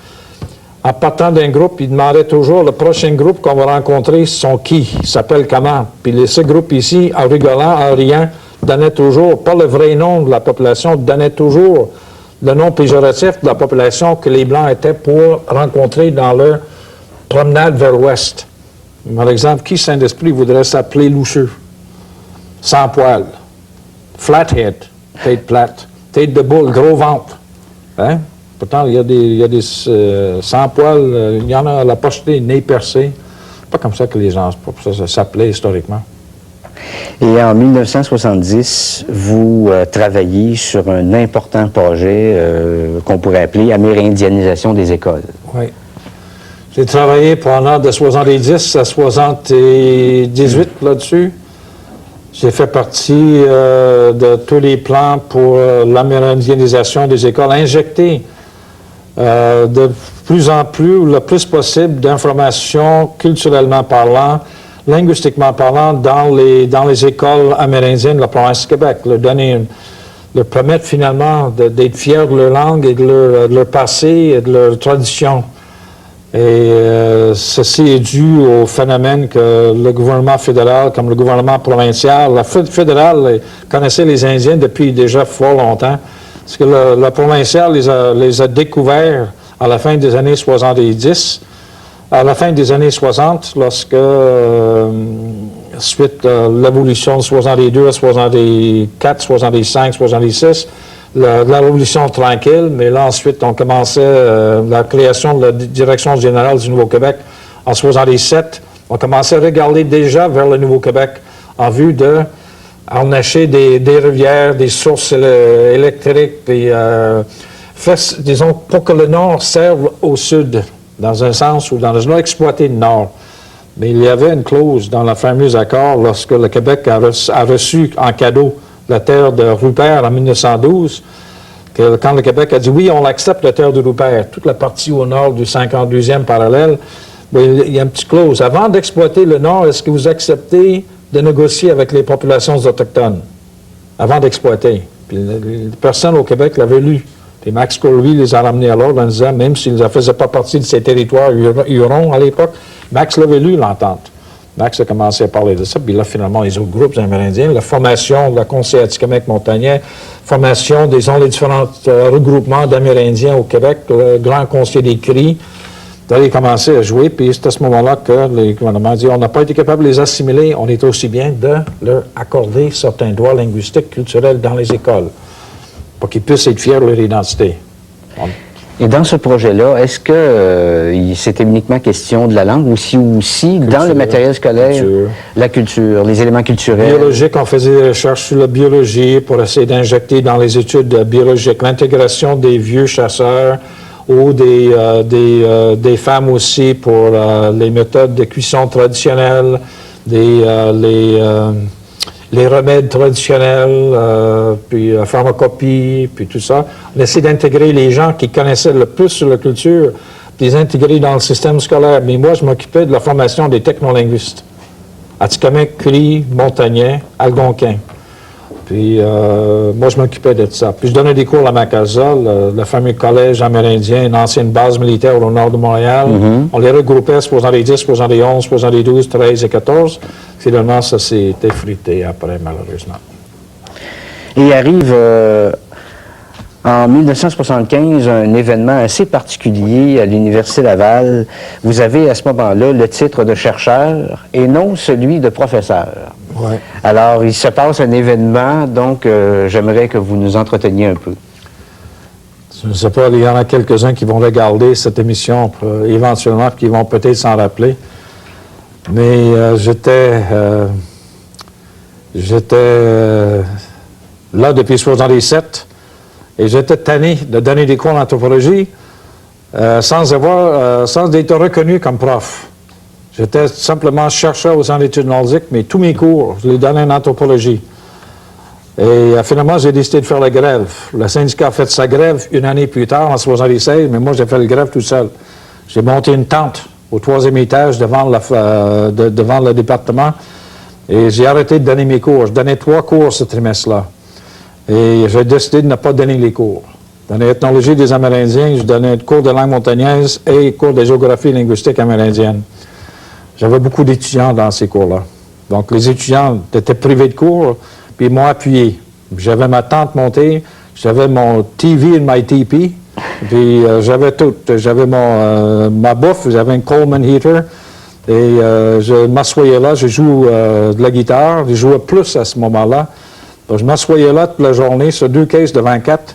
Speaker 3: en partant d'un groupe, ils demandaient toujours, le prochain groupe qu'on va rencontrer, sont qui? Ils s'appellent comment? Puis ce groupe ici, en rigolant, en riant, donnait toujours, pas le vrai nom de la population, donnait toujours le nom péjoratif de la population que les Blancs étaient pour rencontrer dans leur promenade vers l'ouest. Par exemple, qui Saint-Esprit voudrait s'appeler loucheux? Sans poil. Flathead, tête plate. Tête de boule, gros ventre. Hein? Pourtant, il y a des sans poil, il y en a à la pocheté, nez percé. Pas comme ça que les gens ça s'appelait historiquement.
Speaker 2: Et en 1970, vous travaillez sur un important projet qu'on pourrait appeler amérindianisation des écoles.
Speaker 3: Oui. J'ai travaillé pendant de 70 à 78 là-dessus. J'ai fait partie de tous les plans pour l'amérindianisation des écoles, injecter de plus en plus, ou le plus possible, d'informations culturellement parlant, linguistiquement parlant, dans les écoles amérindiennes de la province du Québec. Leur permettre finalement d'être fiers de leur langue et de leur passé et de leur tradition. Et ceci est dû au phénomène que le gouvernement fédéral, comme le gouvernement provincial, la fédérale connaissait les Indiens depuis déjà fort longtemps. Parce que le provincial les a découverts à la fin des années 70, à la fin des années 60, lorsque, suite à l'évolution de 62 à 64, 65, 66, la révolution tranquille, mais là ensuite on commençait la création de la Direction générale du Nouveau-Québec en 67. On commençait à regarder déjà vers le Nouveau-Québec en vue de harnacher des rivières, des sources électriques, et disons pour que le Nord serve au Sud, dans un sens ou dans un exploiter le Nord. Mais il y avait une clause dans le fameux accord lorsque le Québec a reçu en cadeau la terre de Rupert en 1912, que quand le Québec a dit oui, on accepte la terre de Rupert, toute la partie au nord du 52e parallèle, bien, il y a une petite clause. Avant d'exploiter le nord, est-ce que vous acceptez de négocier avec les populations autochtones avant d'exploiter? Puis personne au Québec l'avait lu. Puis Max Corby les a ramenés à l'ordre en disant, même s'ils ne faisaient pas partie de ces territoires hurons à l'époque, Max l'avait lu, l'entente. Max a commencé à parler de ça, puis là, finalement, les autres groupes amérindiens, la formation de la Conseil Atikamekw-Montagnais, formation des différents regroupements d'Amérindiens au Québec, le Grand Conseil des Cris, d'aller commencer à jouer, puis c'est à ce moment-là que le gouvernement a dit, on n'a pas été capable de les assimiler, on est aussi bien de leur accorder certains droits linguistiques, culturels dans les écoles, pour qu'ils puissent être fiers de leur identité.
Speaker 2: Et dans ce projet-là, est-ce que c'était uniquement question de la langue ou si aussi, dans le matériel scolaire, la culture, les éléments culturels?
Speaker 3: Biologique, on faisait des recherches sur la biologie pour essayer d'injecter dans les études biologiques l'intégration des vieux chasseurs ou des femmes aussi pour les méthodes de cuisson traditionnelles, les remèdes traditionnels, puis la pharmacopée, puis tout ça. On essaie d'intégrer les gens qui connaissaient le plus sur la culture, puis les intégrer dans le système scolaire. Mais moi, je m'occupais de la formation des technolinguistes. Atikamekw, Cris, Montagnais, Algonquin. Puis moi, je m'occupais de ça. Puis je donnais des cours à Macasa, le fameux collège amérindien, une ancienne base militaire au nord de Montréal. On les regroupait 70, 71, 72, 13 et 14. Finalement, ça s'est effrité après, malheureusement.
Speaker 2: Et arrive en 1975 un événement assez particulier à l'Université Laval. Vous avez à ce moment-là le titre de chercheur et non celui de professeur.
Speaker 3: Ouais.
Speaker 2: Alors, il se passe un événement, donc j'aimerais que vous nous entreteniez un peu.
Speaker 3: Je ne sais pas, il y en a quelques-uns qui vont regarder cette émission éventuellement, qui vont peut-être s'en rappeler. Mais j'étais là depuis 1977 et j'étais tanné de donner des cours d'anthropologie sans être reconnu comme prof. J'étais simplement chercheur au Centre d'études nordiques, mais tous mes cours, je les donnais en anthropologie. Et finalement, j'ai décidé de faire la grève. Le syndicat a fait sa grève une année plus tard, en 1976, mais moi, j'ai fait la grève tout seul. J'ai monté une tente au 3e étage devant le département et j'ai arrêté de donner mes cours. Je donnais 3 cours ce trimestre-là. Et j'ai décidé de ne pas donner les cours. Dans l'ethnologie des Amérindiens, je donnais cours de langue montagnaise et cours de géographie linguistique amérindienne. J'avais beaucoup d'étudiants dans ces cours-là. Donc, les étudiants étaient privés de cours, puis ils m'ont appuyé. J'avais ma tente montée, j'avais mon TV et my TP, puis j'avais tout. J'avais ma bouffe, j'avais un Coleman heater, et je m'assoyais là, je joue de la guitare, je jouais plus à ce moment-là. Donc, je m'assoyais là toute la journée sur 2 caisses de 24,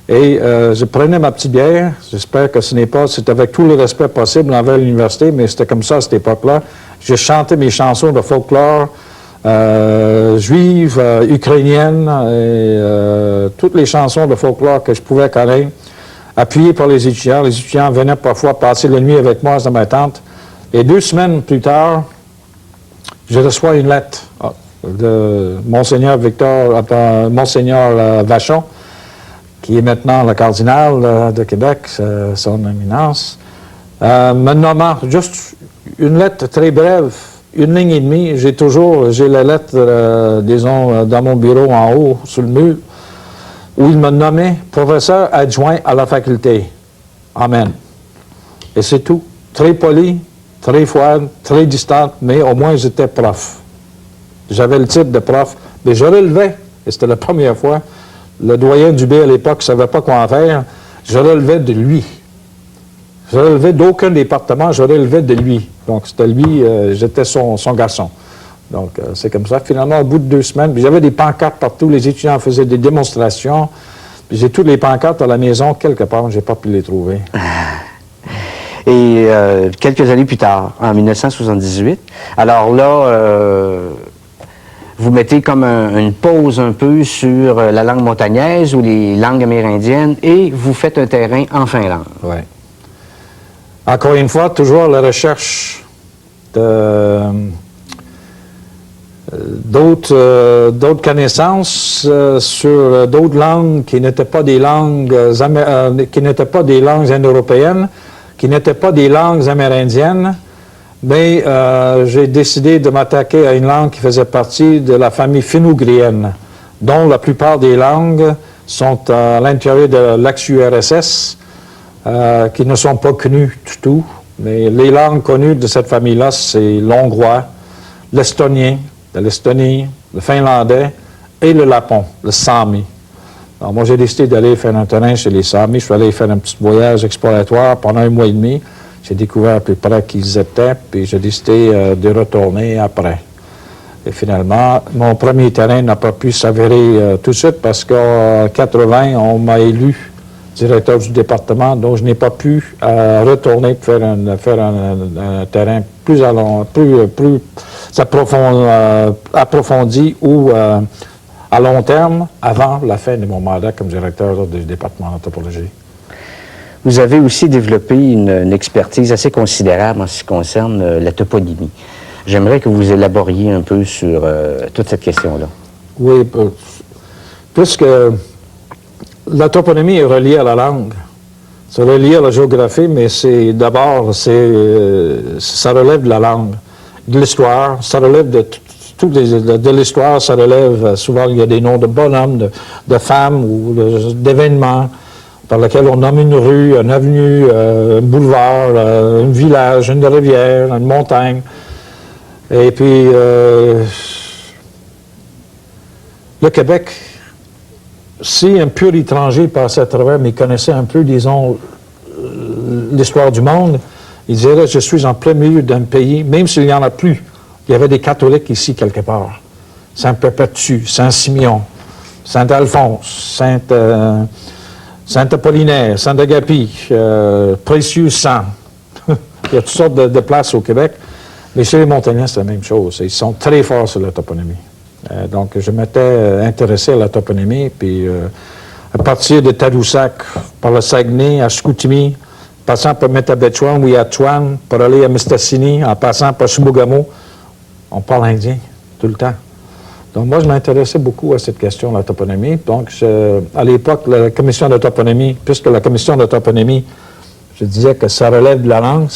Speaker 3: et je prenais ma petite bière. J'espère que c'est avec tout le respect possible envers l'université, mais c'était comme ça à cette époque-là. Je chantais mes chansons de folklore juives, ukrainiennes, et toutes les chansons de folklore que je pouvais connaître appuyé par les étudiants. Les étudiants venaient parfois passer la nuit avec moi dans ma tente. Et 2 semaines plus tard, je reçois une lettre de Monseigneur Monseigneur Vachon, qui est maintenant le cardinal de Québec, son éminence, me nommant juste une lettre très brève, 1 ligne et demie. J'ai la lettre, disons, dans mon bureau en haut, sur le mur, où il me nommait professeur adjoint à la faculté. Amen. Et c'est tout. Très poli, très froide, très distante, mais au moins j'étais prof. J'avais le titre de prof, mais je relevais, et c'était la première fois, le doyen du B à l'époque ne savait pas quoi en faire, je relevais de lui. Je relevais d'aucun département, je relevais de lui. Donc c'était lui, j'étais son garçon. Donc c'est comme ça. Finalement, au bout de 2 semaines, j'avais des pancartes partout, les étudiants faisaient des démonstrations, puis j'ai toutes les pancartes à la maison, quelque part, je n'ai pas pu les trouver.
Speaker 2: Et quelques années plus tard, en 1978, alors là, vous mettez comme une pause un peu sur la langue montagnaise ou les langues amérindiennes et vous faites un terrain en Finlande.
Speaker 3: Oui. Encore une fois, toujours la recherche d'autres connaissances sur d'autres langues qui n'étaient pas des langues indo-européennes, qui n'étaient pas des langues amérindiennes, mais j'ai décidé de m'attaquer à une langue qui faisait partie de la famille finno-ugrienne, dont la plupart des langues sont à l'intérieur de l'ex-URSS, qui ne sont pas connues du tout. Mais les langues connues de cette famille-là, c'est l'hongrois, l'estonien, de l'Estonie, le finlandais et le lapon, le sami. Alors moi, j'ai décidé d'aller faire un terrain chez les Samis. Je suis allé faire un petit voyage exploratoire pendant 1 mois et demi. J'ai découvert à peu près qui ils étaient, puis j'ai décidé de retourner après. Et finalement, mon premier terrain n'a pas pu s'avérer tout de suite parce qu'en 80, on m'a élu directeur du département, donc je n'ai pas pu retourner pour faire un terrain plus approfondi ou à long terme avant la fin de mon mandat comme directeur du département d'anthropologie.
Speaker 2: Vous avez aussi développé une expertise assez considérable en ce qui concerne la toponymie. J'aimerais que vous élaboriez un peu sur toute cette question-là. Oui,
Speaker 3: puisque la toponymie est reliée à la langue. C'est relié à la géographie, mais c'est d'abord, ça relève de la langue, de l'histoire, ça relève de l'histoire, ça relève, souvent il y a des noms de bonhommes, de femmes ou d'événements par lesquels on nomme une rue, une avenue, un boulevard, un village, une rivière, une montagne. Et puis, le Québec, si un pur étranger passait à travers, mais connaissait un peu, disons, l'histoire du monde, il dirait, je suis en plein milieu d'un pays, même s'il n'y en a plus, il y avait des catholiques ici quelque part. Saint-Perpétue, Saint-Simeon, Saint-Alphonse, Saint-Apollinaire, Saint-Agapi, Précieux Sang. Il y a toutes sortes de places au Québec, mais chez les Montagnais, c'est la même chose. Ils sont très forts sur la toponymie. Donc, je m'étais intéressé à la toponymie, puis à partir de Tadoussac, par le Saguenay, à Chicoutimi, passant par Métabetchouan, Ouiatchouan, pour aller à Mistassini, en passant par Chibougamau, on parle indien tout le temps. Donc, moi, je m'intéressais beaucoup à cette question de la toponymie. Donc, à l'époque, la commission de toponymie, puisque la commission de toponymie, je disais que ça relève de la langue,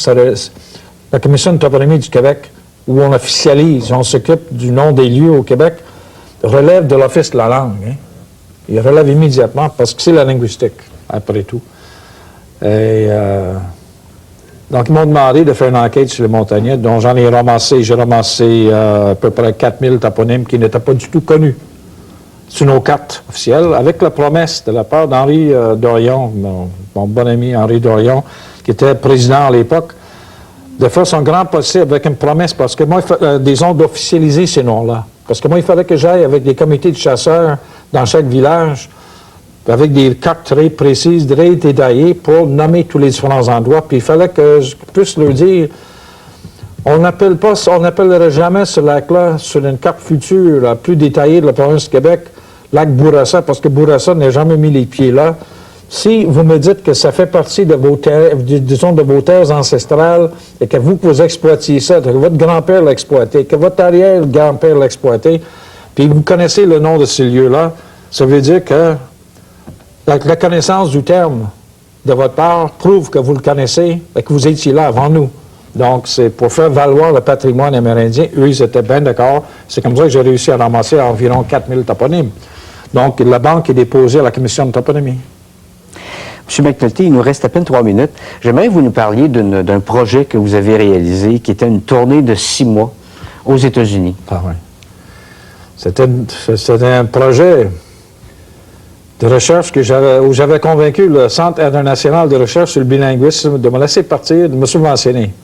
Speaker 3: la commission de toponymie du Québec, où on officialise, on s'occupe du nom des lieux au Québec, relève de l'Office de la langue. Hein. Il relève immédiatement parce que c'est la linguistique, après tout. Et donc, ils m'ont demandé de faire une enquête sur les Montagnais, dont j'ai ramassé à peu près 4000 toponymes qui n'étaient pas du tout connus sur nos cartes officielles, avec la promesse de la part d'Henri Dorion, mon bon ami Henri Dorion, qui était président à l'époque, de faire son grand possible avec une promesse, parce que moi, disons, d'officialiser ces noms-là. Parce que moi, il fallait que j'aille avec des comités de chasseurs dans chaque village, avec des cartes très précises, très détaillées, pour nommer tous les différents endroits. Puis il fallait que je puisse leur dire, on n'appellerait jamais ce lac-là, sur une carte future, la plus détaillée de la province du Québec, lac Bourassa, parce que Bourassa n'a jamais mis les pieds là. Si vous me dites que ça fait partie de vos terres, disons, de vos terres ancestrales et que vous exploitiez ça, que votre grand-père l'a exploité, que votre arrière-grand-père l'a exploité, puis vous connaissez le nom de ces lieux-là, ça veut dire que la connaissance du terme de votre part prouve que vous le connaissez et que vous étiez là avant nous. Donc, c'est pour faire valoir le patrimoine amérindien. Eux, ils étaient bien d'accord. C'est comme ça que j'ai réussi à ramasser environ 4000 toponymes. Donc, la banque est déposée à la commission de toponymie.
Speaker 2: M. McNulty, il nous reste à peine 3 minutes. J'aimerais que vous nous parliez d'un projet que vous avez réalisé, qui était une tournée de 6 mois aux États-Unis.
Speaker 3: Ah oui. C'était un projet de recherche où j'avais convaincu le Centre international de recherche sur le bilinguisme de me laisser partir, de me subventionner.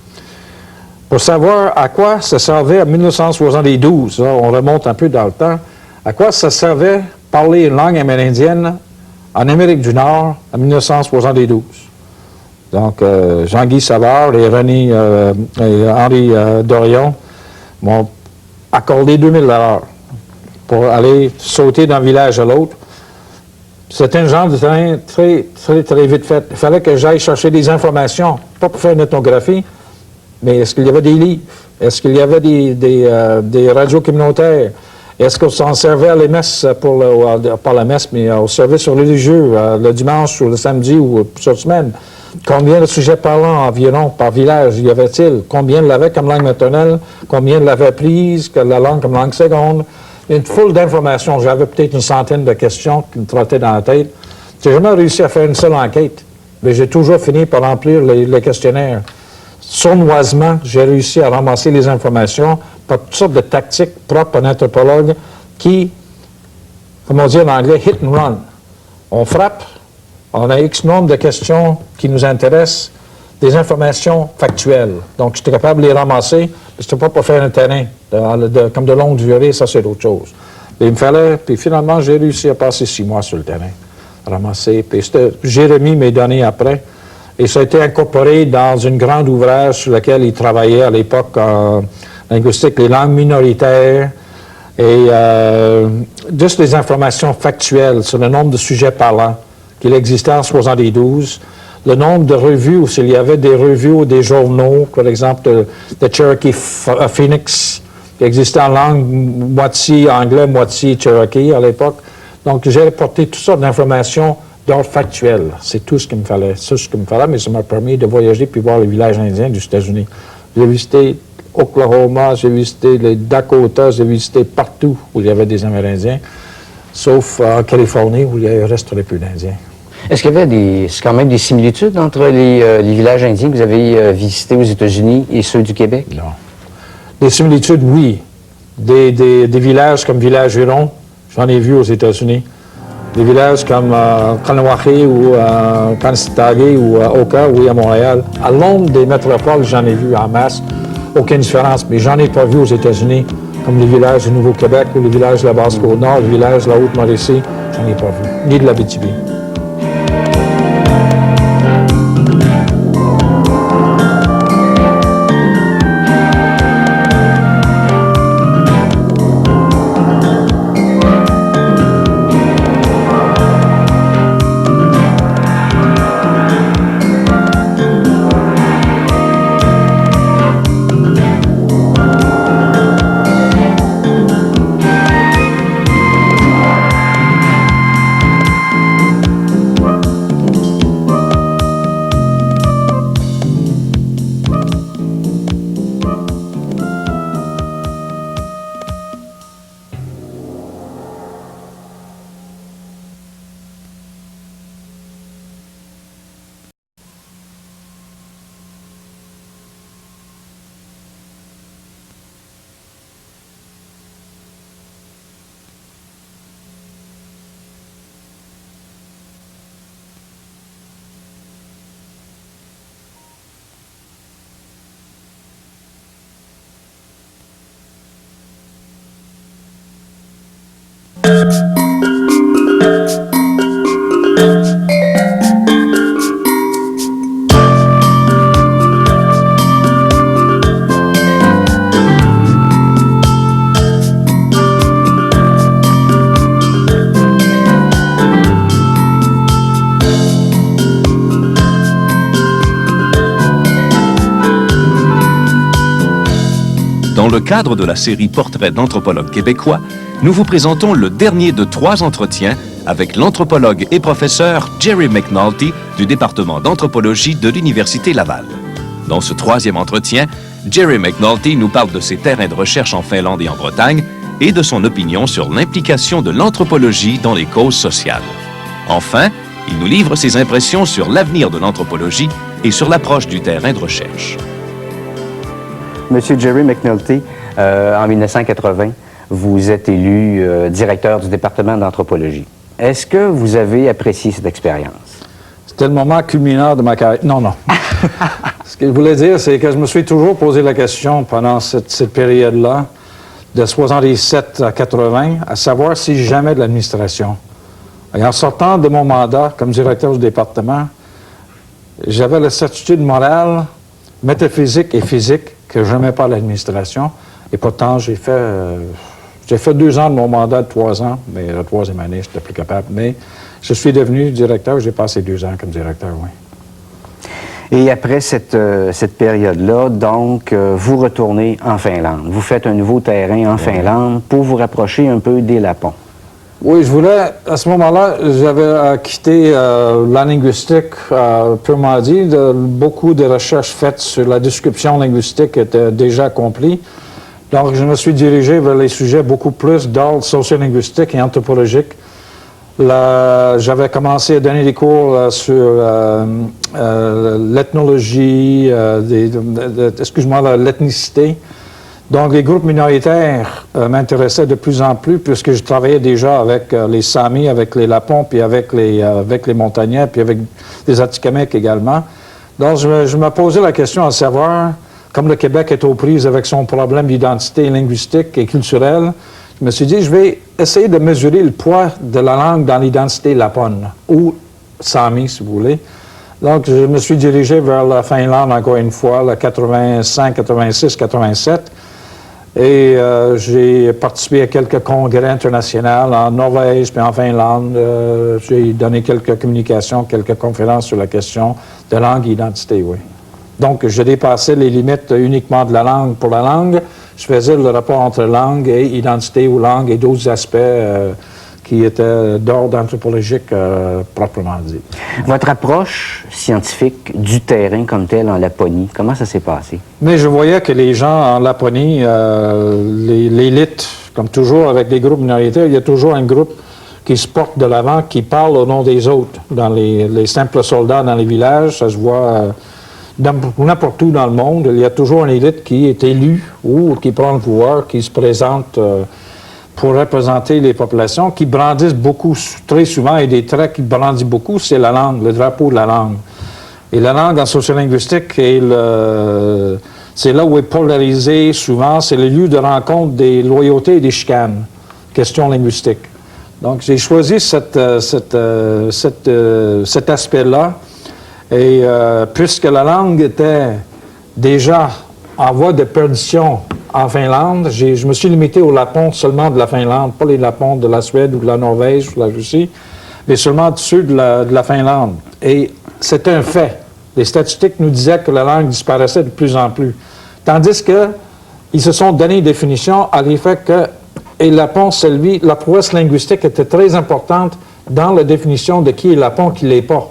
Speaker 3: Pour savoir à quoi ça servait en 1972, là, on remonte un peu dans le temps, à quoi ça servait parler une langue amérindienne en Amérique du Nord en 1972. Donc, Jean-Guy Savard et Henri Dorion m'ont accordé 2000 $ pour aller sauter d'un village à l'autre. C'était un genre de train très, très, très vite fait. Il fallait que j'aille chercher des informations, pas pour faire une ethnographie, mais est-ce qu'il y avait des livres? Est-ce qu'il y avait des radios communautaires? Est-ce qu'on s'en servait à les messes, pas la messe, mais au service religieux, le dimanche ou le samedi ou sur semaine? Combien de sujets parlants environ par village y avait-il? Combien l'avaient comme langue maternelle? Combien l'avaient prise que la langue comme langue seconde? Une foule d'informations. J'avais peut-être une centaine de questions qui me trottaient dans la tête. J'ai jamais réussi à faire une seule enquête, mais j'ai toujours fini par remplir les questionnaires. Sournoisement, j'ai réussi à ramasser les informations par toutes sortes de tactiques propres à un anthropologue qui, comme on dit en anglais, hit and run. On frappe, on a X nombre de questions qui nous intéressent, des informations factuelles. Donc, j'étais capable de les ramasser, mais c'était pas pour faire un terrain, comme de longue durée, ça c'est autre chose. Mais il me fallait, puis finalement, j'ai réussi à passer 6 mois sur le terrain, ramasser, puis j'ai remis mes données après, et ça a été incorporé dans une grande ouvrage sur lequel il travaillait à l'époque en linguistique, les langues minoritaires, et juste des informations factuelles sur le nombre de sujets parlants qu'il existait en 72, le nombre de revues, ou s'il y avait des revues ou des journaux, par exemple de Cherokee Phoenix, qui existait en langue moitié anglais, moitié Cherokee à l'époque. Donc, j'ai apporté toutes sortes d'informations d'ordre factuel. C'est tout ce qu'il me fallait. C'est ce qu'il me fallait, mais ça m'a permis de voyager puis voir les villages indiens des États-Unis. J'ai visité Oklahoma, j'ai visité les Dakota, j'ai visité partout où il y avait des Amérindiens, sauf en Californie où il ne resterait plus d'Indiens.
Speaker 2: Est-ce qu'il y avait quand même des similitudes entre les villages indiens que vous avez visités aux États-Unis et ceux du Québec?
Speaker 3: Non. Des similitudes, oui. Des villages comme Village Huron, j'en ai vu aux États-Unis. Des villages comme Kanawake ou Kansitake ou Oka, oui, à Montréal. À l'ombre des métropoles, j'en ai vu en masse. Aucune différence, mais j'en ai pas vu aux États-Unis, comme les villages du Nouveau-Québec ou les villages de la Basse-Côte-Nord, les villages de la Haute-Mauricie, j'en ai pas vu, ni de l'Abitibi.
Speaker 1: Dans le cadre de la série Portraits d'anthropologues québécois, nous vous présentons le dernier de 3 entretiens avec l'anthropologue et professeur Jerry McNulty du département d'anthropologie de l'Université Laval. Dans ce 3e entretien, Jerry McNulty nous parle de ses terrains de recherche en Finlande et en Bretagne et de son opinion sur l'implication de l'anthropologie dans les causes sociales. Enfin, il nous livre ses impressions sur l'avenir de l'anthropologie et sur l'approche du terrain de recherche.
Speaker 2: Monsieur Jerry McNulty, en 1980, vous êtes élu directeur du département d'anthropologie. Est-ce que vous avez apprécié cette expérience?
Speaker 3: C'était le moment culminant de ma carrière. Non, non. Ce que je voulais dire, c'est que je me suis toujours posé la question pendant cette période-là, de 77 à 80, à savoir si jamais de l'administration. Et en sortant de mon mandat comme directeur du département, j'avais la certitude morale, métaphysique et physique que je n'aimais pas l'administration. Et pourtant, j'ai fait 2 ans de mon mandat de 3 ans, mais la 3e année, je n'étais plus capable. Mais je suis devenu directeur, j'ai passé 2 ans comme directeur, oui.
Speaker 2: Et après cette période-là, donc, vous retournez en Finlande. Vous faites un nouveau terrain en Finlande pour vous rapprocher un peu des Lapons.
Speaker 3: Oui, je voulais, à ce moment-là, j'avais quitté la linguistique, purement dit. Beaucoup de recherches faites sur la description linguistique étaient déjà accomplies. Donc, je me suis dirigé vers les sujets beaucoup plus d'ordre sociolinguistique et anthropologique. J'avais commencé à donner des cours sur l'ethnologie, l'ethnicité. Donc, les groupes minoritaires m'intéressaient de plus en plus puisque je travaillais déjà avec les Samis, avec les Lapons, puis avec les Montagnais, puis avec les Atikamekw également. Donc, je me posais la question à savoir, comme le Québec est aux prises avec son problème d'identité linguistique et culturelle, je me suis dit, je vais essayer de mesurer le poids de la langue dans l'identité lapone, ou Sami, si vous voulez. Donc, je me suis dirigé vers la Finlande, encore une fois, le 85, 86, 87. Et j'ai participé à quelques congrès internationaux en Norvège puis en Finlande. J'ai donné quelques communications, quelques conférences sur la question de langue et identité, oui. Donc, je dépassais les limites uniquement de la langue pour la langue. Je faisais le rapport entre langue et identité ou langue et d'autres aspects qui étaient d'ordre anthropologique proprement dit.
Speaker 2: Votre approche scientifique du terrain comme tel en Laponie, comment ça s'est passé?
Speaker 3: Mais je voyais que les gens en Laponie, l'élite, comme toujours avec des groupes minoritaires, il y a toujours un groupe qui se porte de l'avant, qui parle au nom des autres. Dans les simples soldats dans les villages, ça se voit n'importe où dans le monde. Il y a toujours une élite qui est élue ou qui prend le pouvoir, qui se présente pour représenter les populations, qui brandissent beaucoup, très souvent, et des traits qui brandissent beaucoup, c'est la langue, le drapeau de la langue. Et la langue en sociolinguistique, c'est là où est polarisé souvent, c'est le lieu de rencontre des loyautés et des chicanes, question linguistique. Donc, j'ai choisi cet aspect-là, et puisque la langue était déjà en voie de perdition en Finlande, je me suis limité aux Lapons seulement de la Finlande, pas les Lapons de la Suède ou de la Norvège ou de la Russie, mais seulement ceux de la Finlande. Et c'est un fait. Les statistiques nous disaient que la langue disparaissait de plus en plus. Tandis qu'ils se sont donné une définition à l'effet que et Lapon, la prouesse linguistique était très importante dans la définition de qui est Lapon, qui ne l'est pas.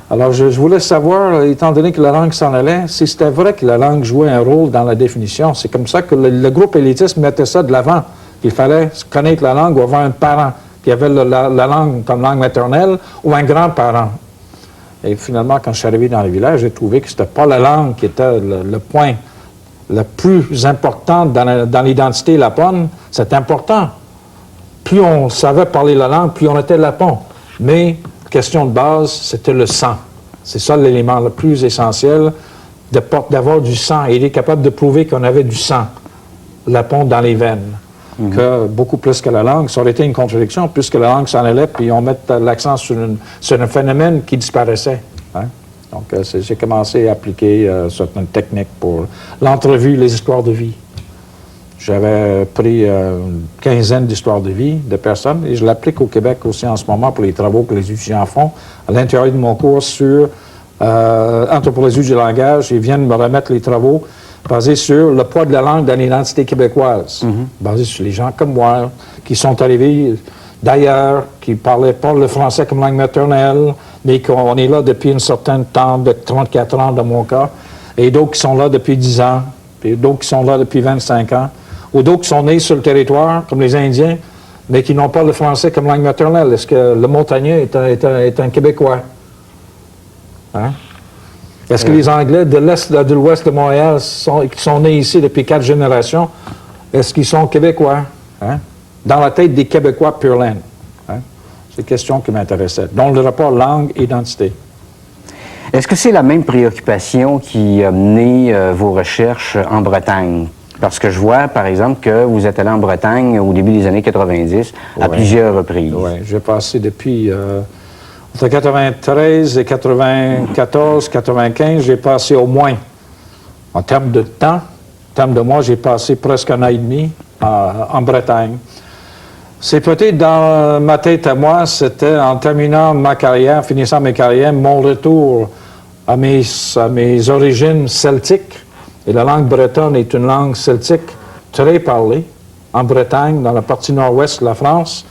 Speaker 3: Alors, je voulais savoir, étant donné que la langue s'en allait, si c'était vrai que la langue jouait un rôle dans la définition. C'est comme ça que le groupe élitiste mettait ça de l'avant. Il fallait connaître la langue ou avoir un parent qui avait la langue comme langue maternelle ou un grand-parent. Et finalement, quand je suis arrivé dans le village, j'ai trouvé que ce n'était pas la langue qui était le point le plus important dans l'identité lapone. C'est important. Plus on savait parler la langue, plus on était lapon. Mais question de base, c'était le sang. C'est ça l'élément le plus essentiel, d'avoir du sang. Et il est capable de prouver qu'on avait du sang, lapon dans les veines, que beaucoup plus que la langue. Ça aurait été une contradiction, puisque la langue s'en allait, puis on met l'accent sur un phénomène qui disparaissait. Hein? Donc, j'ai commencé à appliquer certaines techniques pour l'entrevue, les histoires de vie. J'avais pris une quinzaine d'histoires de vie de personnes et je l'applique au Québec aussi en ce moment pour les travaux que les étudiants font à l'intérieur de mon cours sur anthropologie du langage, ils viennent me remettre les travaux basés sur le poids de la langue dans l'identité québécoise, basés sur les gens comme moi, qui sont arrivés d'ailleurs, qui parlent le français comme langue maternelle, mais qu'on est là depuis un certain temps, de 34 ans dans mon cas, et d'autres qui sont là depuis 10 ans, puis d'autres qui sont là depuis 25 ans, ou d'autres qui sont nés sur le territoire, comme les Indiens, mais qui n'ont pas le français comme langue maternelle. Est-ce que le montagnais est un Québécois? Hein? Est-ce que les Anglais de l'Est, de l'Ouest de Montréal, qui sont nés ici depuis 4 générations, est-ce qu'ils sont Québécois? Hein? Dans la tête des Québécois pure laine. Hein? C'est une question qui m'intéressait. Donc, le rapport langue-identité.
Speaker 2: Est-ce que c'est la même préoccupation qui a mené vos recherches en Bretagne? Parce que je vois, par exemple, que vous êtes allé en Bretagne au début des années 90 à plusieurs reprises.
Speaker 3: Oui, j'ai passé depuis... entre 93 et 94, 95, j'ai passé au moins, en termes de temps, en termes de mois, j'ai passé presque 1 an et demi en Bretagne. C'est peut-être dans ma tête à moi, c'était en terminant ma carrière, finissant ma carrière, mon retour à mes origines celtiques. Et la langue bretonne est une langue celtique très parlée en Bretagne, dans la partie nord-ouest de la France.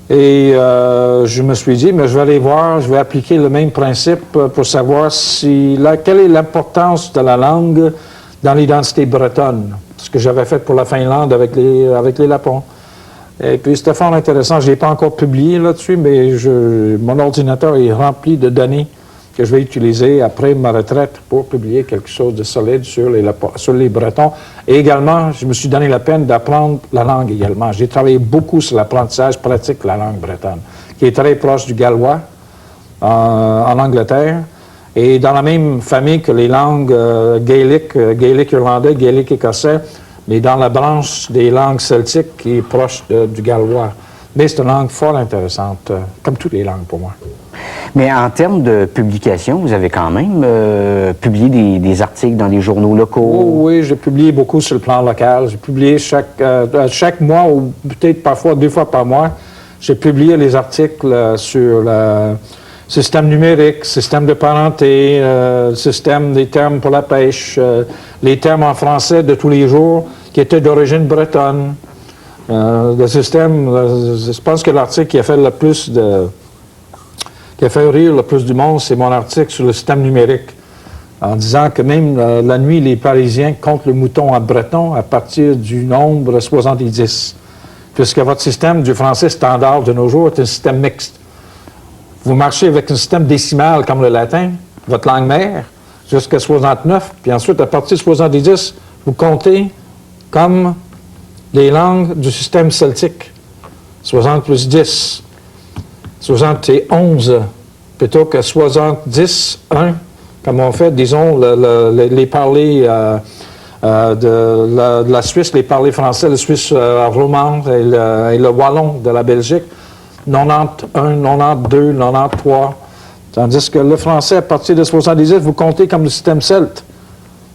Speaker 3: Et je me suis dit, mais je vais aller voir, je vais appliquer le même principe pour savoir quelle est l'importance de la langue dans l'identité bretonne. Ce que j'avais fait pour la Finlande avec les Lapons. Et puis c'était fort intéressant. Je n'ai pas encore publié là-dessus, mais mon ordinateur est rempli de données que je vais utiliser après ma retraite pour publier quelque chose de solide sur les Bretons. Et également, je me suis donné la peine d'apprendre la langue également. J'ai travaillé beaucoup sur l'apprentissage pratique de la langue bretonne, qui est très proche du gallois en Angleterre, et dans la même famille que les langues gaélique irlandais, gaélique écossais, mais dans la branche des langues celtiques qui est proche du gallois. Mais c'est une langue fort intéressante, comme toutes les langues pour moi.
Speaker 2: Mais en termes de publication, vous avez quand même publié des articles dans les journaux locaux?
Speaker 3: Oh, oui, j'ai publié beaucoup sur le plan local. J'ai publié chaque mois, ou peut-être parfois 2 fois par mois, j'ai publié les articles sur le système numérique, système de parenté, système des termes pour la pêche, les termes en français de tous les jours qui étaient d'origine bretonne. Le système, je pense que l'article qui a fait qui a fait rire le plus du monde, c'est mon article sur le système numérique, en disant que même la nuit, les Parisiens comptent le mouton en breton à partir du nombre 70, puisque votre système du français standard de nos jours est un système mixte. Vous marchez avec un système décimal comme le latin, votre langue mère, jusqu'à 69, puis ensuite, à partir de 70, vous comptez comme les langues du système celtique. 60 plus 10. 71, plutôt que 70, 1, comme on fait, disons, les parlers de la Suisse, les parlers français, le suisse roman et le wallon de la Belgique, 91, 92, 93. Tandis que le français, à partir de 70, vous comptez comme le système celte.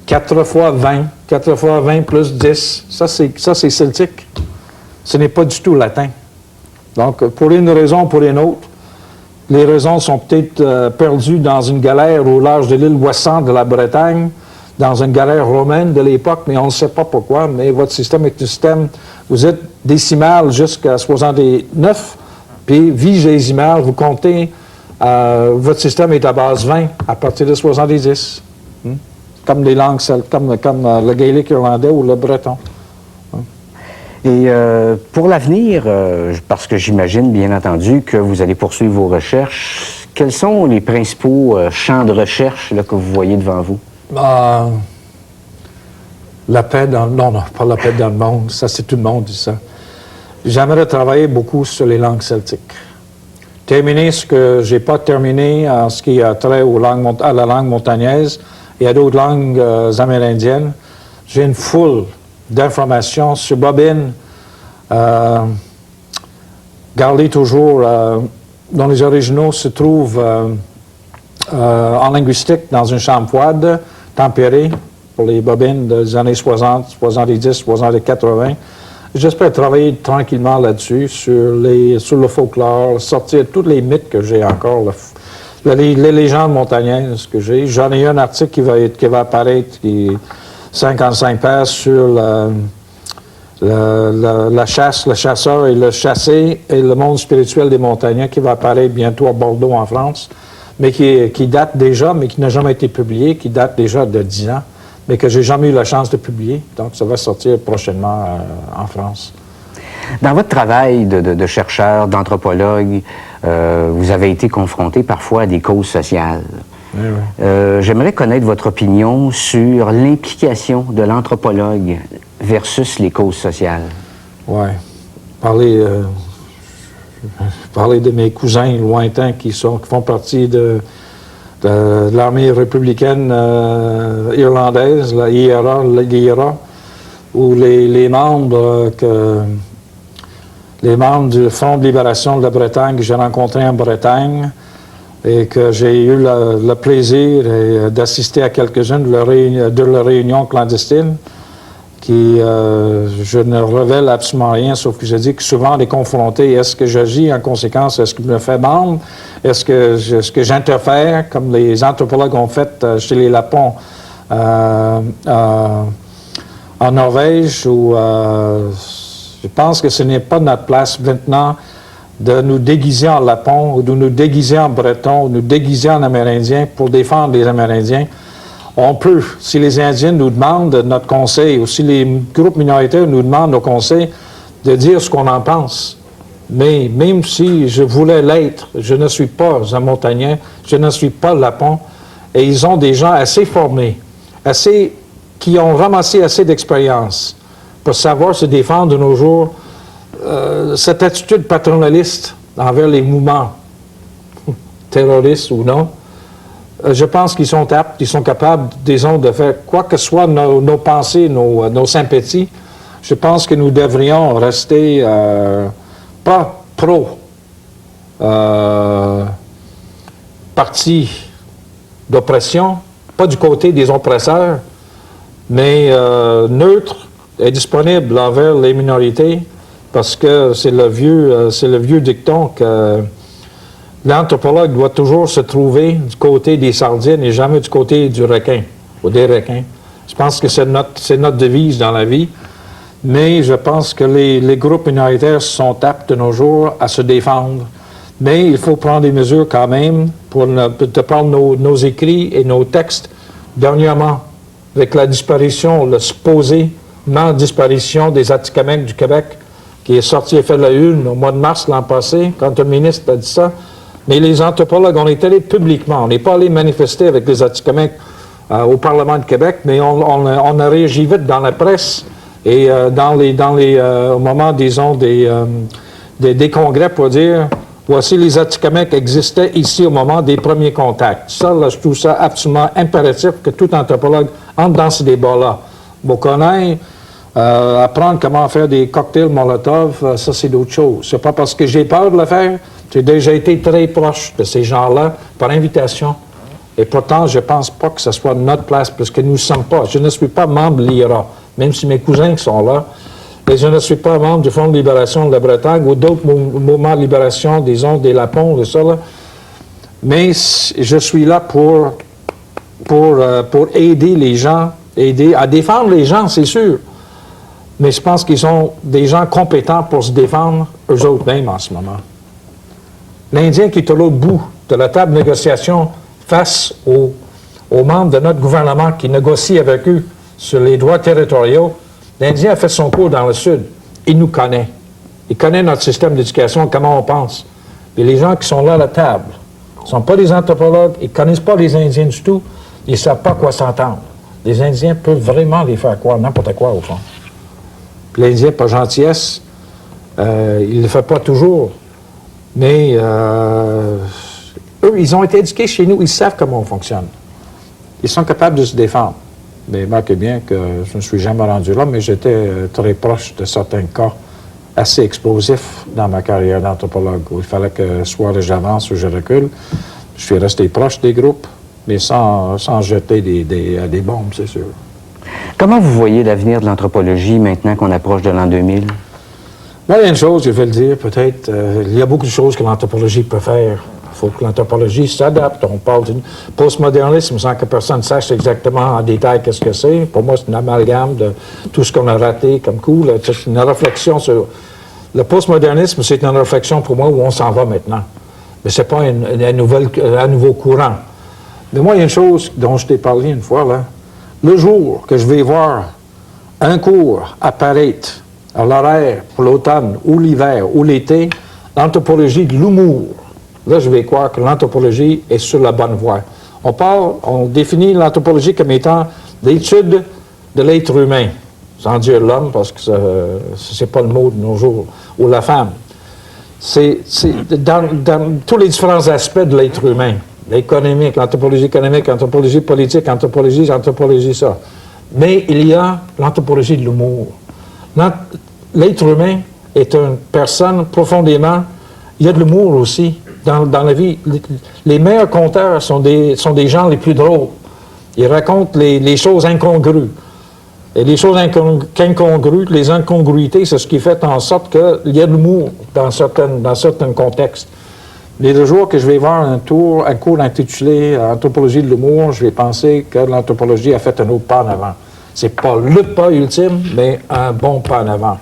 Speaker 3: 4 fois 20, 4 fois 20 plus 10, ça c'est celtique. Ce n'est pas du tout latin. Donc, pour une raison ou pour une autre, les raisons sont peut-être perdues dans une galère au large de l'île Ouessant de la Bretagne, dans une galère romaine de l'époque, mais on ne sait pas pourquoi, mais votre système est un système, vous êtes décimal jusqu'à 69, puis vigésimal, vous comptez, votre système est à base 20 à partir de 70. Comme les langues, comme le gaélique irlandais ou le breton.
Speaker 2: Et pour l'avenir, parce que j'imagine bien entendu que vous allez poursuivre vos recherches, quels sont les principaux champs de recherche là, que vous voyez devant vous?
Speaker 3: La paix dans le monde. Non, pas la paix dans le monde. Ça, c'est tout le monde dit ça. J'aimerais travailler beaucoup sur les langues celtiques. Terminer ce que je n'ai pas terminé en ce qui a trait à la langue montagnaise et à d'autres langues amérindiennes. J'ai une foule d'informations sur bobine, gardées toujours, dont les originaux se trouvent en linguistique dans une chambre froide, tempérée, pour les bobines des années 60, 70, 60 80. J'espère travailler tranquillement là-dessus, sur le folklore, sortir tous les mythes que j'ai encore, les légendes montagnaises que j'ai. J'en ai un article qui va apparaître, qui est 55 pages sur la chasse, le chasseur et le chassé et le monde spirituel des montagnais, qui va apparaître bientôt à Bordeaux, en France, mais qui date déjà, mais qui n'a jamais été publié, qui date déjà de 10 ans, mais que j'ai jamais eu la chance de publier. Donc, ça va sortir prochainement en France.
Speaker 2: Dans votre travail de chercheur, d'anthropologue, vous avez été confronté parfois à des causes sociales.
Speaker 3: Oui, oui.
Speaker 2: J'aimerais connaître votre opinion sur l'implication de l'anthropologue versus les causes sociales.
Speaker 3: Oui. Parler de mes cousins lointains qui font partie de l'armée républicaine irlandaise, la IRA, ou les membres du Front de libération de la Bretagne que j'ai rencontrés en Bretagne et que j'ai eu le plaisir d'assister à quelques-unes de leurs réunions clandestines, qui, je ne révèle absolument rien, sauf que je dis que souvent on est confronté. Est-ce que j'agis en conséquence? Est-ce que je me fais membre? Est-ce que j'interfère, comme les anthropologues ont fait chez les Lapons en Norvège? Je pense que ce n'est pas notre place maintenant de nous déguiser en Lapons, ou de nous déguiser en Bretons, ou de nous déguiser en Amérindiens pour défendre les Amérindiens. On peut, si les Indiens nous demandent notre conseil, ou si les groupes minoritaires nous demandent nos conseils, de dire ce qu'on en pense. Mais même si je voulais l'être, je ne suis pas un montagnien, je ne suis pas Lapon, et ils ont des gens assez formés, qui ont ramassé assez d'expérience pour savoir se défendre de nos jours. Cette attitude paternaliste envers les mouvements terroristes ou non, je pense qu'ils sont aptes, ils sont capables, disons, de faire quoi que soient nos pensées, nos sympathies. Je pense que nous devrions rester pas parti d'oppression, pas du côté des oppresseurs, mais neutre et disponible envers les minorités, parce que c'est le vieux dicton que l'anthropologue doit toujours se trouver du côté des sardines et jamais du côté du requin ou des requins. Je pense que c'est notre devise dans la vie, mais je pense que les groupes minoritaires sont aptes de nos jours à se défendre. Mais il faut prendre des mesures quand même pour prendre nos écrits et nos textes. Dernièrement, avec la disparition, le supposé disparition des Atikamekw du Québec, qui est sorti et fait la une au mois de mars l'an passé, quand un ministre a dit ça. Mais les anthropologues, on est allés publiquement, on n'est pas allés manifester avec les Atikamekw au Parlement de Québec, mais on a réagi vite dans la presse et au moment, disons, des congrès pour dire voici les Atikamekw existaient ici au moment des premiers contacts. Ça, là, je trouve ça absolument impératif que tout anthropologue entre dans ces débats-là. Boconain, apprendre comment faire des cocktails Molotov, ça c'est d'autres choses. C'est pas parce que j'ai peur de le faire. J'ai déjà été très proche de ces gens-là par invitation. Et pourtant, je pense pas que ce soit notre place, parce que nous ne sommes pas. Je ne suis pas membre de l'IRA, même si mes cousins sont là. Et je ne suis pas membre du Front de libération de la Bretagne ou d'autres mouvements de libération, disons, des Lapons, de ça, là. Mais je suis là pour aider les gens, aider à défendre les gens, c'est sûr. Mais je pense qu'ils sont des gens compétents pour se défendre eux-mêmes en ce moment. L'Indien qui est à l'autre bout de la table de négociation face aux membres de notre gouvernement qui négocient avec eux sur les droits territoriaux, l'Indien a fait son cours dans le Sud. Il nous connaît. Il connaît notre système d'éducation, comment on pense. Et les gens qui sont là à la table ne sont pas des anthropologues, ils ne connaissent pas les Indiens du tout, ils ne savent pas quoi s'entendre. Les Indiens peuvent vraiment les faire croire n'importe quoi, au fond. L'Indien, par gentillesse, il ne le fait pas toujours. Mais eux, ils ont été éduqués chez nous, ils savent comment on fonctionne. Ils sont capables de se défendre. Mais remarquez bien que je ne suis jamais rendu là, mais j'étais très proche de certains cas assez explosifs dans ma carrière d'anthropologue, où il fallait que soit j'avance ou je recule. Je suis resté proche des groupes, mais sans jeter des bombes, c'est sûr.
Speaker 2: Comment vous voyez l'avenir de l'anthropologie maintenant qu'on approche de l'an 2000?
Speaker 3: Bien, il y a une chose, je vais le dire, peut-être. Il y a beaucoup de choses que l'anthropologie peut faire faut que l'anthropologie s'adapte. On parle du postmodernisme sans que personne sache exactement en détail qu'est-ce que c'est. Pour moi, c'est une amalgame de tout ce qu'on a raté comme coup. C'est une réflexion sur... Le postmodernisme, c'est une réflexion pour moi où on s'en va maintenant. Mais ce n'est pas un nouveau courant. Mais moi, il y a une chose dont je t'ai parlé une fois, là. Le jour que je vais voir un cours apparaître à l'horaire pour l'automne ou l'hiver ou l'été, l'anthropologie de l'humour, là, je vais croire que l'anthropologie est sur la bonne voie. On définit l'anthropologie comme étant l'étude de l'être humain, sans dire l'homme, parce que ce n'est pas le mot de nos jours, ou la femme. C'est dans tous les différents aspects de l'être humain, l'économique, l'anthropologie économique, l'anthropologie politique, l'anthropologie ça. Mais il y a l'anthropologie de l'humour. L'être humain est une personne profondément... Il y a de l'humour aussi dans la vie. Les meilleurs conteurs sont des gens les plus drôles. Ils racontent les choses incongrues. Et les choses incongrues, les incongruités, c'est ce qui fait en sorte qu'il y a de l'humour dans certains contextes. Les deux jours que je vais voir un cours intitulé « Anthropologie de l'humour », je vais penser que l'anthropologie a fait un autre pas en avant. C'est pas le pas ultime, mais un bon pas en avant.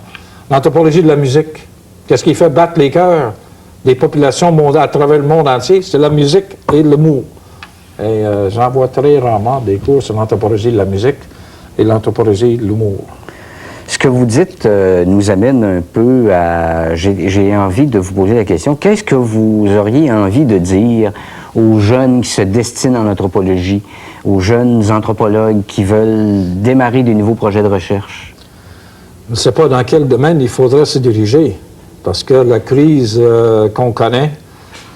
Speaker 3: L'anthropologie de la musique, qu'est-ce qui fait battre les cœurs des populations mondiales à travers le monde entier? C'est la musique et l'humour. Et j'en vois très rarement des cours sur l'anthropologie de la musique et l'anthropologie de l'humour.
Speaker 2: Ce que vous dites nous amène un peu à... J'ai envie de vous poser la question. Qu'est-ce que vous auriez envie de dire aux jeunes qui se destinent en anthropologie, aux jeunes anthropologues qui veulent démarrer de nouveaux projets de recherche?
Speaker 3: Je ne sais pas dans quel domaine il faudrait se diriger, parce que la crise qu'on connaît,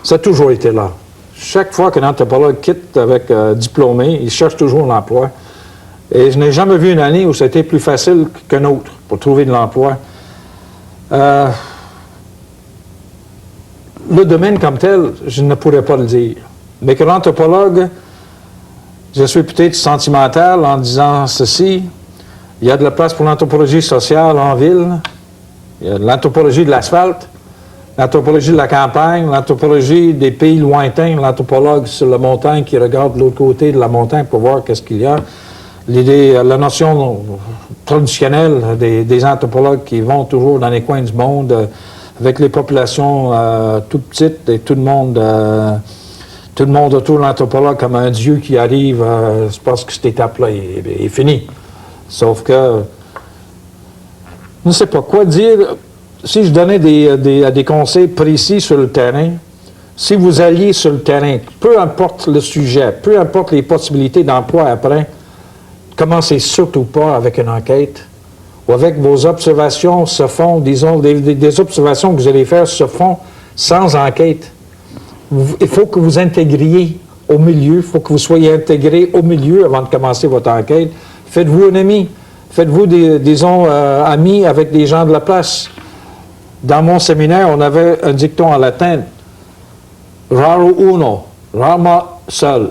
Speaker 3: ça a toujours été là. Chaque fois qu'un anthropologue quitte avec diplômé, il cherche toujours l'emploi. Et je n'ai jamais vu une année où c'était plus facile qu'une autre pour trouver de l'emploi. Le domaine comme tel, je ne pourrais pas le dire. Mais que l'anthropologue, je suis peut-être sentimental en disant ceci, il y a de la place pour l'anthropologie sociale en ville, il y a l'anthropologie de l'asphalte, l'anthropologie de la campagne, l'anthropologie des pays lointains, l'anthropologue sur la montagne qui regarde de l'autre côté de la montagne pour voir qu'est-ce qu'il y a. La notion traditionnelle des anthropologues qui vont toujours dans les coins du monde avec les populations tout petites et tout le monde autour de l'anthropologue comme un dieu qui arrive, je pense que cette étape-là est finie. Sauf que, je ne sais pas quoi dire. Si je donnais des conseils précis sur le terrain, si vous alliez sur le terrain, peu importe le sujet, peu importe les possibilités d'emploi après, commencez surtout pas avec une enquête ou avec vos observations se font, disons, des observations que vous allez faire se font sans enquête. Il faut que vous intégriez au milieu, il faut que vous soyez intégré au milieu avant de commencer votre enquête. Faites-vous un ami, faites-vous, disons, amis avec des gens de la place. Dans mon séminaire, on avait un dicton en latin, raro uno, rarement seul,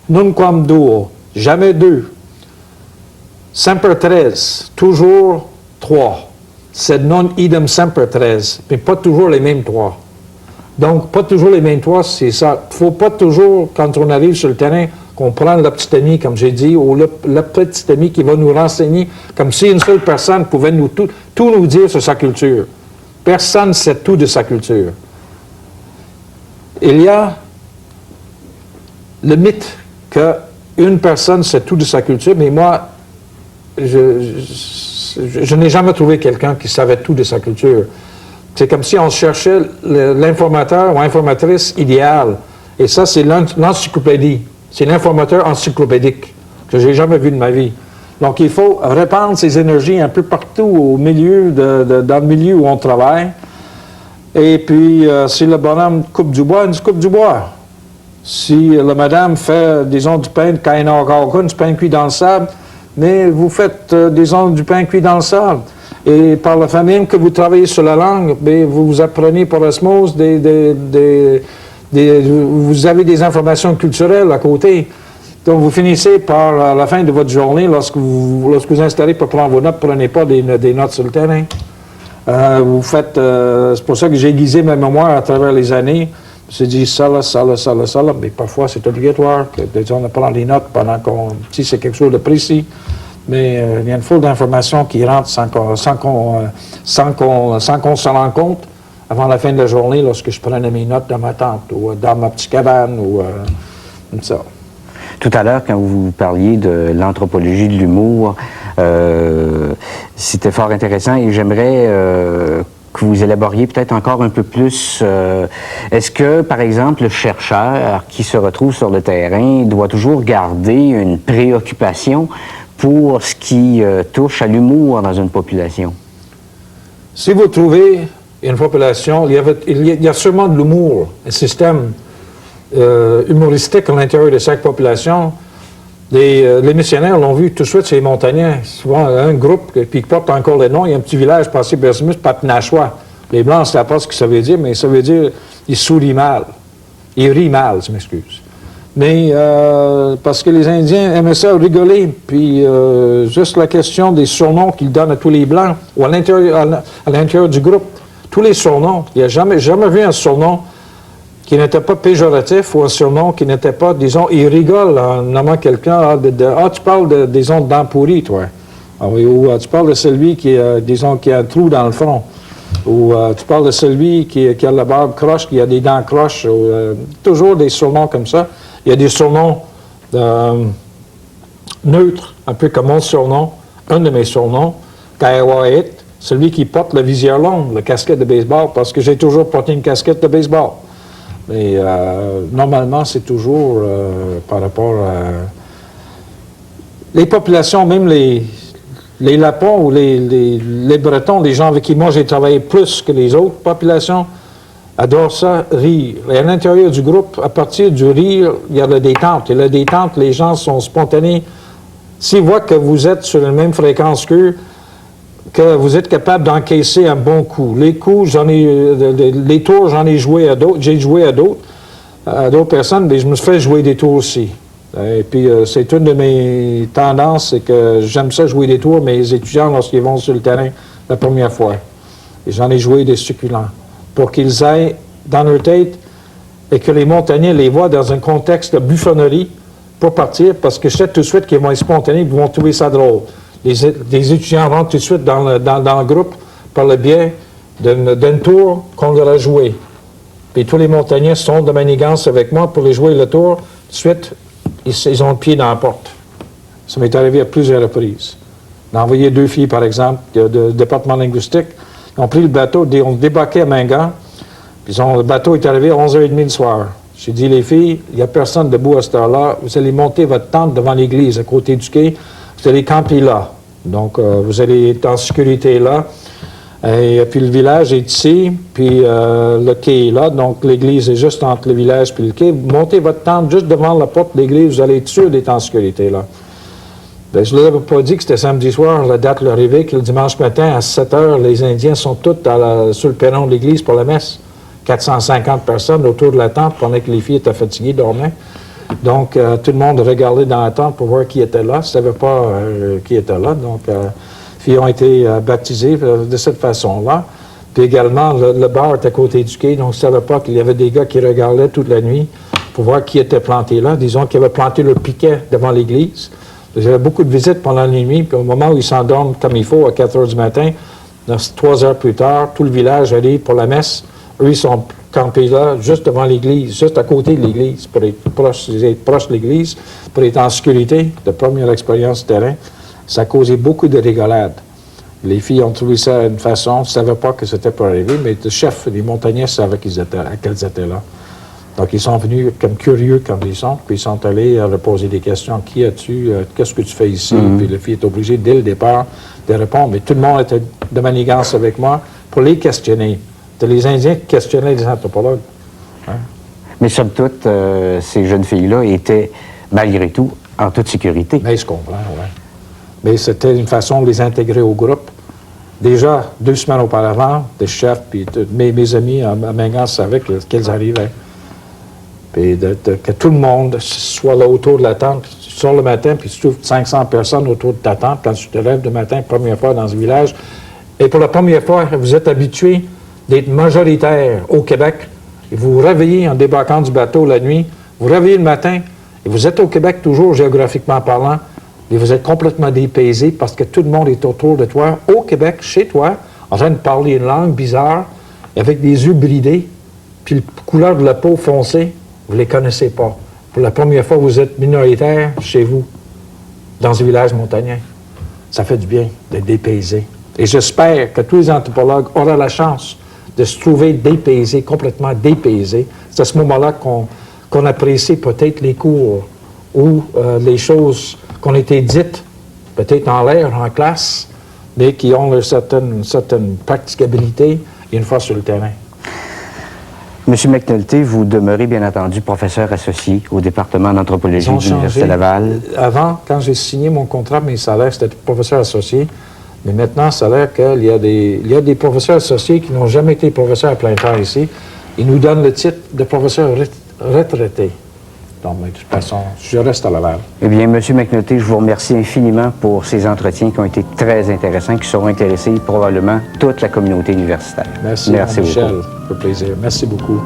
Speaker 3: nunquam duo, jamais deux. Semper tres, toujours trois. Sed non idem semper tres, mais pas toujours les mêmes trois. Donc, pas toujours les mêmes trois, c'est ça. Il ne faut pas toujours, quand on arrive sur le terrain, qu'on prenne le petit ami, comme j'ai dit, ou le petit ami qui va nous renseigner, comme si une seule personne pouvait tout nous dire sur sa culture. Personne ne sait tout de sa culture. Il y a le mythe qu'une personne sait tout de sa culture, mais moi, je n'ai jamais trouvé quelqu'un qui savait tout de sa culture. C'est comme si on cherchait l'informateur ou informatrice idéal. Et ça, c'est l'encyclopédie. C'est l'informateur encyclopédique que j'ai jamais vu de ma vie. Donc, il faut répandre ses énergies un peu partout au milieu dans le milieu où on travaille. Et puis, si le bonhomme coupe du bois, il coupe du bois. Si la madame fait, disons, du pain de kainagagun, du pain cuit dans le sable, mais vous faites, disons, du pain cuit dans le sable. Et par la famille que vous travaillez sur la langue, bien, vous apprenez par osmose vous avez des informations culturelles à côté. Donc, vous finissez par, à la fin de votre journée, lorsque vous installez pour prendre vos notes, prenez pas des notes sur le terrain. Vous faites, c'est pour ça que j'ai aiguisé ma mémoire à travers les années. c'est dit ça là, ça là, ça là, ça là, mais parfois c'est obligatoire que on prend des notes pendant si c'est quelque chose de précis. Mais il y a une foule d'informations qui rentrent sans qu'on s'en rende compte avant la fin de la journée lorsque je prenais mes notes dans ma tente ou dans ma petite cabane ou comme ça.
Speaker 2: Tout à l'heure, quand vous parliez de l'anthropologie de l'humour, c'était fort intéressant et j'aimerais que vous élaboriez peut-être encore un peu plus. Est-ce que, par exemple, le chercheur qui se retrouve sur le terrain doit toujours garder une préoccupation pour ce qui touche à l'humour dans une population?
Speaker 3: Si vous trouvez une population, il y a sûrement de l'humour, un système humoristique à l'intérieur de chaque population. Les missionnaires l'ont vu tout de suite, c'est les montagnais. Souvent, un groupe, puis qui porte encore les noms, il y a un petit village passé Bersimus, Patnachois. Les Blancs, je ne sais pas ce que ça veut dire, mais ça veut dire ils sourient mal. Ils rient mal, je m'excuse. Mais parce que les Indiens aimaient ça rigoler, puis juste la question des surnoms qu'ils donnent à tous les Blancs, ou à l'intérieur du groupe, tous les surnoms. Il n'y a jamais vu un surnom qui n'était pas péjoratif ou un surnom qui n'était pas, disons, il rigole en nommant quelqu'un, tu parles disons, de dents pourries, toi. Ou tu parles de celui qui, disons, qui a un trou dans le front. Ou tu parles de celui qui a la barbe croche, qui a des dents croches. Toujours des surnoms comme ça. Il y a des surnoms neutres, un peu comme mon surnom, un de mes surnoms, Kaiwait, celui qui porte le visière long, la casquette de baseball, parce que j'ai toujours porté une casquette de baseball. Mais normalement, c'est toujours par rapport à les populations, même les Lapons ou les Bretons, les gens avec qui moi j'ai travaillé plus que les autres populations, adorent ça, rire. Et à l'intérieur du groupe, à partir du rire, il y a la détente. Et la détente, les gens sont spontanés. S'ils voient que vous êtes sur la même fréquence qu'eux, que vous êtes capable d'encaisser un bon coup. Les coups, les tours, j'en ai joué à d'autres. J'ai joué à d'autres personnes, mais je me fais jouer des tours aussi. Et puis, c'est une de mes tendances, c'est que j'aime ça jouer des tours, mes étudiants, lorsqu'ils vont sur le terrain la première fois. Et j'en ai joué des succulents. Pour qu'ils aillent dans leur tête et que les montagnais les voient dans un contexte de buffonnerie pour partir, parce que je sais tout de suite qu'ils vont être spontanés et qu'ils vont trouver ça drôle. Les étudiants rentrent tout de suite dans le groupe par le biais d'un tour qu'on leur a joué. Puis tous les montagnais sont de manigance avec moi pour les jouer le tour. Tout de suite, ils ont le pied dans la porte. Ça m'est arrivé à plusieurs reprises. J'ai envoyé 2 filles, par exemple, de département linguistique. Ils ont pris le bateau, ont débarqué à Mingan. Puis le bateau est arrivé à 11h30 le soir. J'ai dit, les filles, il n'y a personne debout à cette heure-là. Vous allez monter votre tente devant l'église à côté du quai. Vous allez camper là. Donc, vous allez être en sécurité là. Et puis, le village est ici, puis le quai est là. Donc, l'église est juste entre le village et le quai. Vous montez votre tente juste devant la porte de l'église, vous allez être sûr d'être en sécurité là. Bien, je ne leur avais pas dit que c'était samedi soir, la date leur arrivait, que le dimanche matin, à 7 h, les Indiens sont tous sur le perron de l'église pour la messe. 450 personnes autour de la tente pendant que les filles étaient fatiguées, dormaient. Donc, tout le monde regardait dans la tente pour voir qui était là. Ils ne savaient pas qui était là. Donc, les filles ont été baptisées de cette façon-là. Puis également, le bar est à côté du quai, donc ils ne savaient pas qu'il y avait des gars qui regardaient toute la nuit pour voir qui était planté là. Disons qu'ils avaient planté leur piquet devant l'église. Il y avait beaucoup de visites pendant la nuit, puis au moment où ils s'endorment comme il faut, à 4 h du matin, 3 heures plus tard, tout le village arrive pour la messe. Eux, ils sont campés là, juste devant l'église, juste à côté de l'église, pour être proche de l'église, pour être en sécurité, de première expérience de terrain. Ça a causé beaucoup de rigolades. Les filles ont trouvé ça d'une façon, ne savaient pas que c'était pour arriver, mais le chef, les montagnais savaient qu'elles étaient là. Donc, ils sont venus comme curieux comme ils sont, puis ils sont allés leur poser des questions. Qui as-tu? Qu'est-ce que tu fais ici? Puis la fille est obligée, dès le départ, de répondre. Mais tout le monde était de manigance avec moi pour les questionner. C'était les Indiens qui questionnaient les anthropologues. Hein?
Speaker 2: Mais somme toute, ces jeunes filles-là étaient, malgré tout, en toute sécurité.
Speaker 3: Mais je comprends, oui. Mais c'était une façon de les intégrer au groupe. Déjà, 2 semaines auparavant, des chefs, puis mes amis à Mingan savaient qu'elles arrivaient. Puis que tout le monde soit là autour de la tente. Tu sors le matin, puis tu trouves 500 personnes autour de ta tente quand tu te lèves le matin, première fois dans ce village. Et pour la première fois, vous êtes habitué d'être majoritaire au Québec et vous vous réveillez en débarquant du bateau la nuit, vous vous réveillez le matin, et vous êtes au Québec toujours géographiquement parlant, et vous êtes complètement dépaysé parce que tout le monde est autour de toi, au Québec, chez toi, en train de parler une langue bizarre, avec des yeux bridés, puis la couleur de la peau foncée, vous ne les connaissez pas. Pour la première fois, vous êtes minoritaire chez vous, dans un village montagnard. Ça fait du bien d'être dépaysé. Et j'espère que tous les anthropologues auront la chance de se trouver dépaysés, complètement dépaysés. C'est à ce moment-là qu'on apprécie peut-être les cours ou les choses qu'on été dites, peut-être en l'air, en classe, mais qui ont une certaine pratiquabilité une fois sur le terrain.
Speaker 2: Monsieur McNulty, vous demeurez bien entendu professeur associé au département d'anthropologie de l'Université Laval.
Speaker 3: Avant, quand j'ai signé mon contrat, mes salaires, c'était professeur associé. Mais maintenant, ça a l'air qu'il y a des professeurs associés qui n'ont jamais été professeurs à plein temps ici. Ils nous donnent le titre de professeur retraité. Donc, de toute façon, je reste à Laval.
Speaker 2: Eh bien, M. McNulty, je vous remercie infiniment pour ces entretiens qui ont été très intéressants, qui sauront intéresser probablement toute la communauté universitaire.
Speaker 3: Merci Michel, ça fait plaisir. Merci beaucoup.